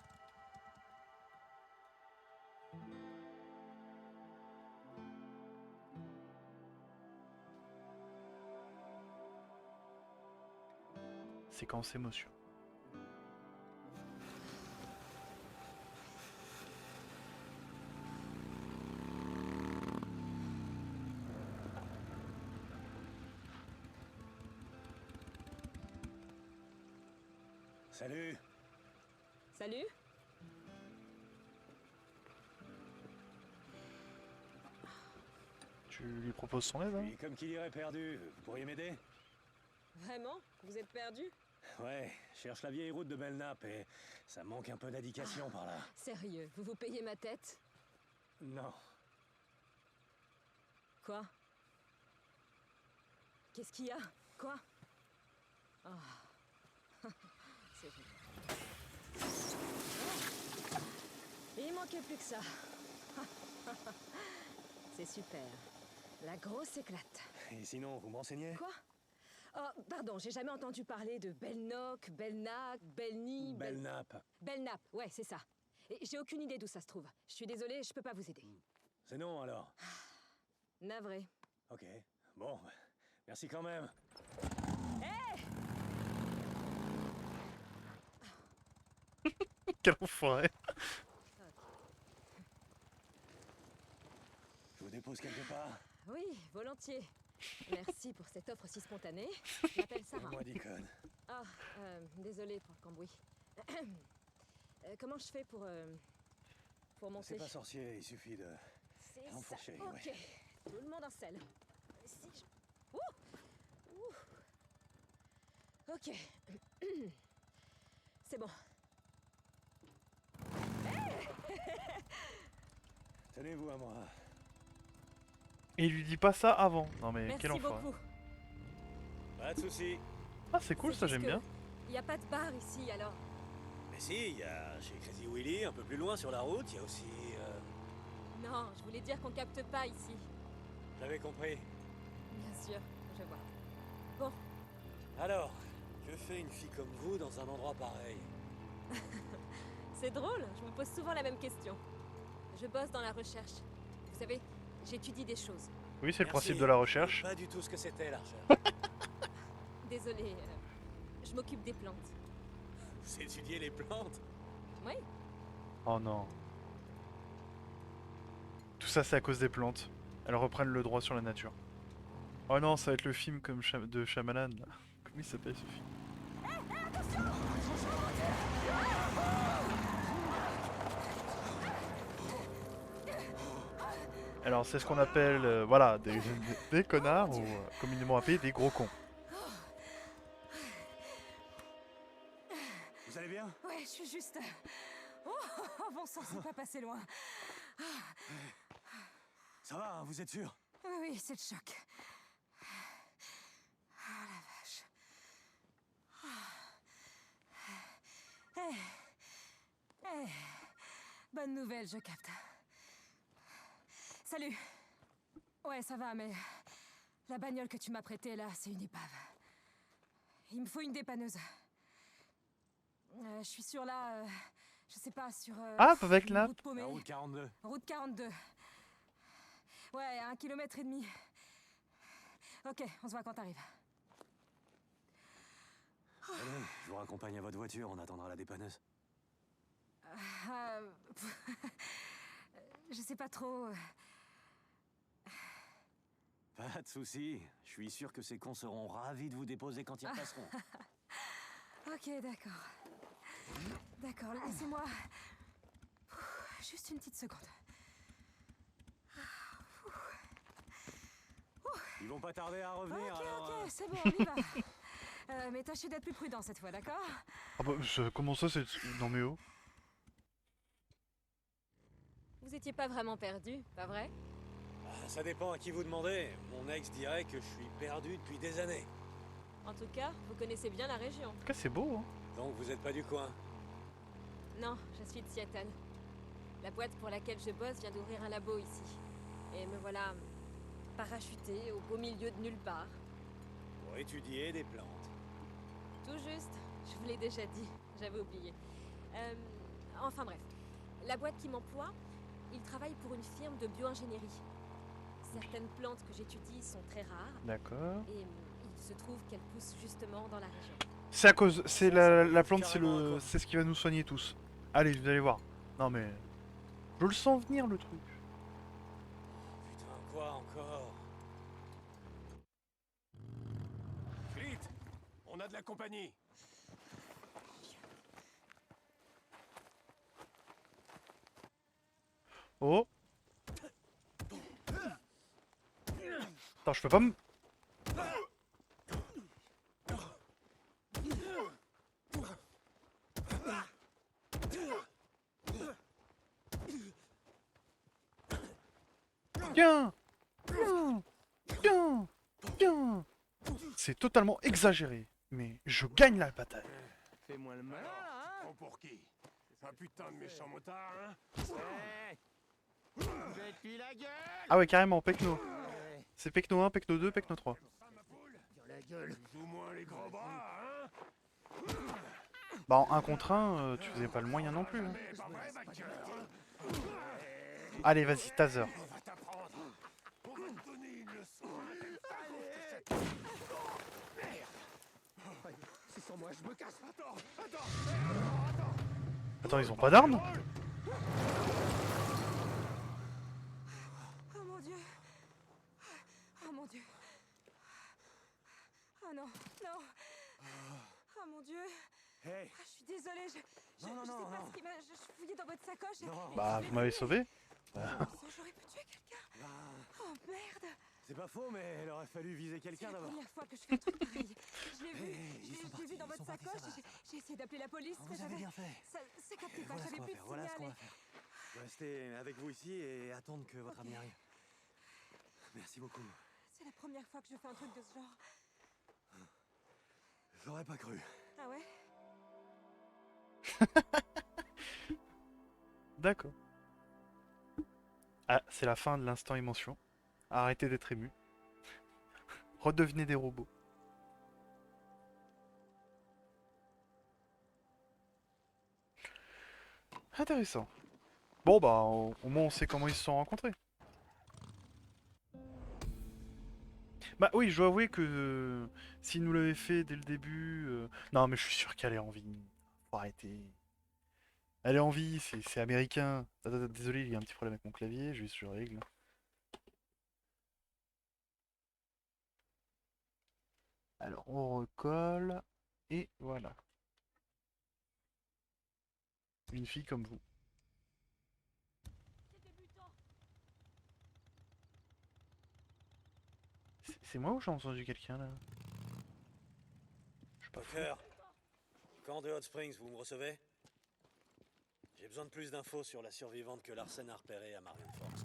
Séquence émotion. Salut. Salut. Tu lui proposes son aide, Je hein? suis comme qui dirait perdu. Vous pourriez m'aider? Vraiment? Vous êtes perdu? Ouais, je cherche la vieille route de Belknap et ça manque un peu d'indication par là. Sérieux, vous vous payez ma tête? Non. Quoi? Qu'est-ce qu'il y a? Quoi? Oh. C'est génial. Il manquait plus que ça. C'est super. La grosse éclate. Et sinon, vous m'enseignez? Quoi? Oh, pardon, j'ai jamais entendu parler de Belknock, Belknack, Belny... Belknap. Belknap, ouais, c'est ça. Et j'ai aucune idée d'où ça se trouve. Je suis désolée, je peux pas vous aider. C'est non alors? Navré. Ok. Bon, merci quand même. Quel enfoiré! Je vous dépose quelque part? Oui, volontiers. Merci pour cette offre si spontanée. Je m'appelle Sarah. Moi d'icône. Ah, désolée pour le cambouis. Comment je fais pour C'est monter? pas sorcier, il suffit de... C'est ça. enfourcher, Ok. ouais. Tout le monde en selle. Si je... Ouh. Ouh. Ok. C'est bon. Tenez-vous à moi. Et il lui dit pas ça avant. Non mais Merci quel enfoiré. beaucoup. Pas de soucis. Ah c'est cool, C'est ça juste j'aime que bien. Il n'y a pas de bar ici, alors. Mais si, il y a chez Crazy Willy, un peu plus loin sur la route, il y a aussi... Non, je voulais dire qu'on capte pas ici. J'avais compris. Bien sûr, je vois. Bon, Alors, que fait une fille comme vous dans un endroit pareil? c'est drôle, je me pose souvent la même question. Je bosse dans la recherche. Vous savez, j'étudie des choses. Oui, c'est le Merci. principe de la recherche. Pas du tout ce que c'était la recherche. Désolée, je m'occupe des plantes. Vous étudiez les plantes? Oui, Oh non. Tout ça c'est à cause des plantes. Elles reprennent le droit sur la nature. Oh non, ça va être le film comme de Shyamalan là. Comment il s'appelle ce film? Alors c'est ce qu'on appelle, voilà, des connards ou communément appelés des gros cons. Vous allez bien? ouais, je suis juste... Oh, bon sang, c'est pas passé loin. Ça va, hein, vous êtes sûr? Oui, c'est le choc. Ah la vache. Bonne nouvelle, je capte. Salut. Ouais, ça va, mais la bagnole que tu m'as prêtée là, c'est une épave. Il me faut une dépanneuse. Je suis sur là, je sais pas, sur... Ah, avec une la... route paumée. La route 42. Route 42. Ouais, 1,5 km. Ok, on se voit quand t'arrives. Allez, je vous raccompagne à votre voiture, on attendra la dépanneuse. Je sais pas trop. Pas de soucis, je suis sûr que ces cons seront ravis de vous déposer quand ils passeront. Ok, d'accord. D'accord, laissez-moi... Juste une petite seconde. Ils vont pas tarder à revenir, Ok, alors... ok, c'est bon, on y va. Mais tâchez d'être plus prudent cette fois, d'accord? Ah bah, comment ça c'est... Non mais oh. Vous étiez pas vraiment perdu, pas vrai? Ça dépend à qui vous demandez. Mon ex dirait que je suis perdu depuis des années. En tout cas, vous connaissez bien la région. En tout cas c'est beau, hein. Donc vous êtes pas du coin? Non, je suis de Seattle. La boîte pour laquelle je bosse vient d'ouvrir un labo ici. Et me voilà parachutée au beau milieu de nulle part. Pour étudier des plantes. Tout juste, je vous l'ai déjà dit, j'avais oublié. Enfin bref, la boîte qui m'emploie, il travaille pour une firme de bioingénierie. Certaines plantes que j'étudie sont très rares D'accord. et il se trouve qu'elles poussent justement dans la région. C'est à cause... C'est la plante, c'est carrément un le... con. C'est ce qui va nous soigner tous. Allez, vous allez voir. Non mais... Je le sens venir le truc. Putain, quoi encore? Vite! On a de la compagnie! Oh. Attends, je peux pas me... Tiens! Tiens! Tiens! Tiens! C'est totalement exagéré, mais je gagne la bataille. Fais-moi le malin, hein? Prends pour qui? Un putain de méchant motard, hein? Hey, jette-lui la gueule! Ah ouais, carrément, Pecno. Ouais, C'est Pecno 1, Pecno 2, Pecno 3. Dans la gueule. Plus ou moins les gros bras, hein? Bah en 1 contre 1, tu faisais pas le moyen non plus. Hein. Mais pas vrai, vainqueur, hein? Allez, vas-y, taser. On va t'apprendre. On va te donner une leçon, hein? Merde! c'est sans moi, je me casse! Attends! Attends, ils ont pas d'armes? Oh mon dieu. Oh mon dieu. Oh non, non. Oh mon dieu. Hey! Ah, je suis désolée, je Non, non, sais non, pas non. ce qui m'a... Je fouillais dans votre sacoche. Non. Bah, vous m'avez sauvé. J'aurais pu tuer quelqu'un. Bah, Oh merde. c'est pas faux, mais il aurait fallu viser C'est quelqu'un la d'abord. première fois que je fais un truc pareil. Je l'ai vu, Hey, ils sont je l'ai partis, vu dans ils votre sont partis, sacoche. ça va. J'ai essayé d'appeler la police, mais Vous avez j'avais... bien fait. Ça captait pas, Voilà ce j'avais qu'on plus va de faire, voilà ce signal. qu'on va faire. Je vais rester avec vous ici et attendre que votre ami arrive. Merci beaucoup. C'est la première fois que je fais un truc de ce genre. J'aurais pas cru. Ah ouais? D'accord. Ah, c'est la fin de l'instant émotion. Arrêtez d'être ému. Redevenez des robots. Intéressant. Bon bah, au moins on sait comment ils se sont rencontrés. Bah oui, je dois avouer que s'il nous l'avait fait dès le début... Non mais je suis sûr qu'elle est en vie. Faut arrêter. Elle est en vie, c'est américain. Désolé, il y a un petit problème avec mon clavier, juste je règle. Alors on recolle. Et voilà. Une fille comme vous. C'est moi ou j'ai entendu quelqu'un là? Je suis pas fou. Tucker, camp de Hot Springs, vous me recevez? J'ai besoin de plus d'infos sur la survivante que Larsen a repérée à Marion Force.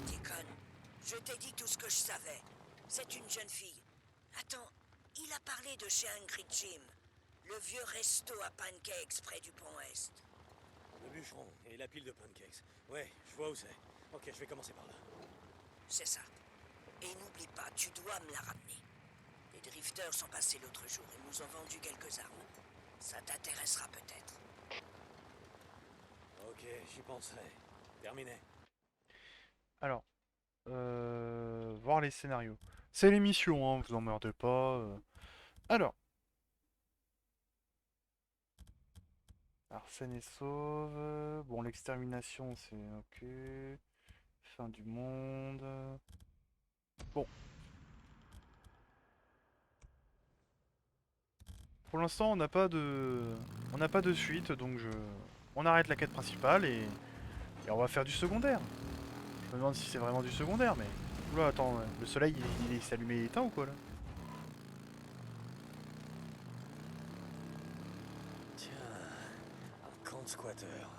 Deacon, je t'ai dit tout ce que je savais. C'est une jeune fille. Attends, il a parlé de chez Angry Jim, le vieux resto à pancakes près du pont Est. Le bûcheron et la pile de pancakes. Ouais, je vois où c'est. Ok, je vais commencer par là. C'est ça. Et n'oublie pas, tu dois me la ramener. Les drifters sont passés l'autre jour et nous ont vendu quelques armes. Ça t'intéressera peut-être. Ok, j'y penserai. Terminé. Alors, voir les scénarios. C'est l'émission, hein, vous emmerdez pas. Alors. Arsène est sauve. Bon, l'extermination, c'est ok. Fin du monde. Bon. Pour l'instant, on n'a pas de suite, donc on arrête la quête principale et on va faire du secondaire. Je me demande si c'est vraiment du secondaire, mais... Oula, attends, le soleil, il s'est allumé et éteint ou quoi, là? Tiens, un camp de squatteurs.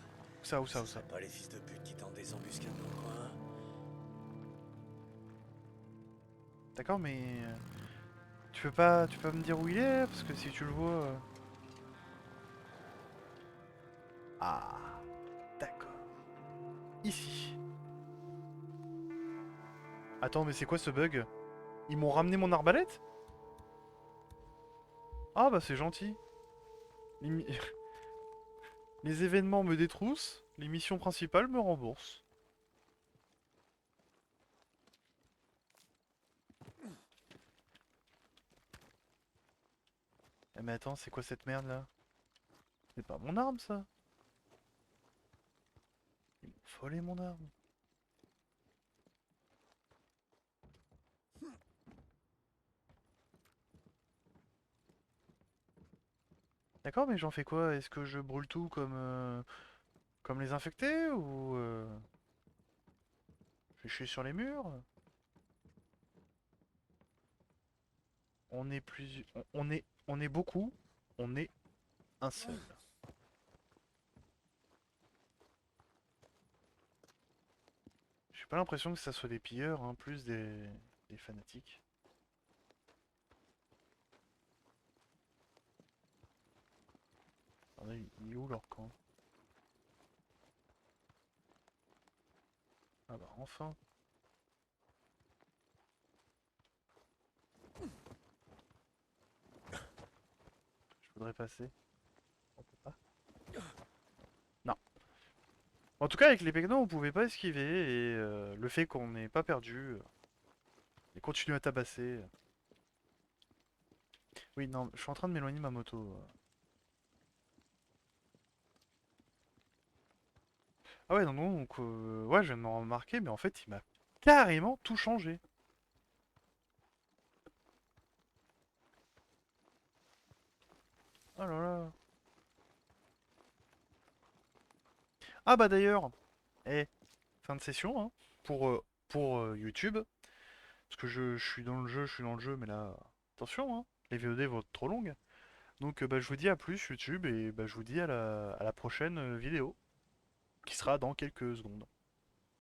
Où ça, où ça, où Ce ça? serait pas les fils de pute qui tentent des embuscades dans le coin? D'accord, mais... tu peux pas me dire où il est? Parce que si tu le vois... Ah, d'accord. Ici. Attends, mais c'est quoi ce bug? Ils m'ont ramené mon arbalète? Ah bah c'est gentil. Les, les événements me détroussent, les missions principales me remboursent. Eh mais attends, c'est quoi cette merde là? C'est pas mon arme ça? Ils m'ont volé mon arme. D'accord, mais j'en fais quoi? Est-ce que je brûle tout comme les infectés ou Je suis sur les murs. On est plus... on est beaucoup. On est un seul. J'ai pas l'impression que ça soit des pilleurs, hein, plus des fanatiques. Attendez, il est où leur camp? Ah bah enfin. Je voudrais passer. On peut pas. Non. En tout cas, avec les Pegno, on pouvait pas esquiver et le fait qu'on n'ait pas perdu et continue à tabasser. Oui, non, je suis en train de m'éloigner de ma moto. Ah ouais, non, non, donc ouais, je viens de m'en remarquer, mais en fait, il m'a carrément tout changé. Oh là là. Ah bah d'ailleurs, fin de session, hein, pour YouTube. Parce que je suis dans le jeu, je suis dans le jeu, mais là, attention, hein, les VOD vont être trop longues. Donc bah, je vous dis à plus YouTube et bah, je vous dis à la prochaine vidéo, qui sera dans quelques secondes.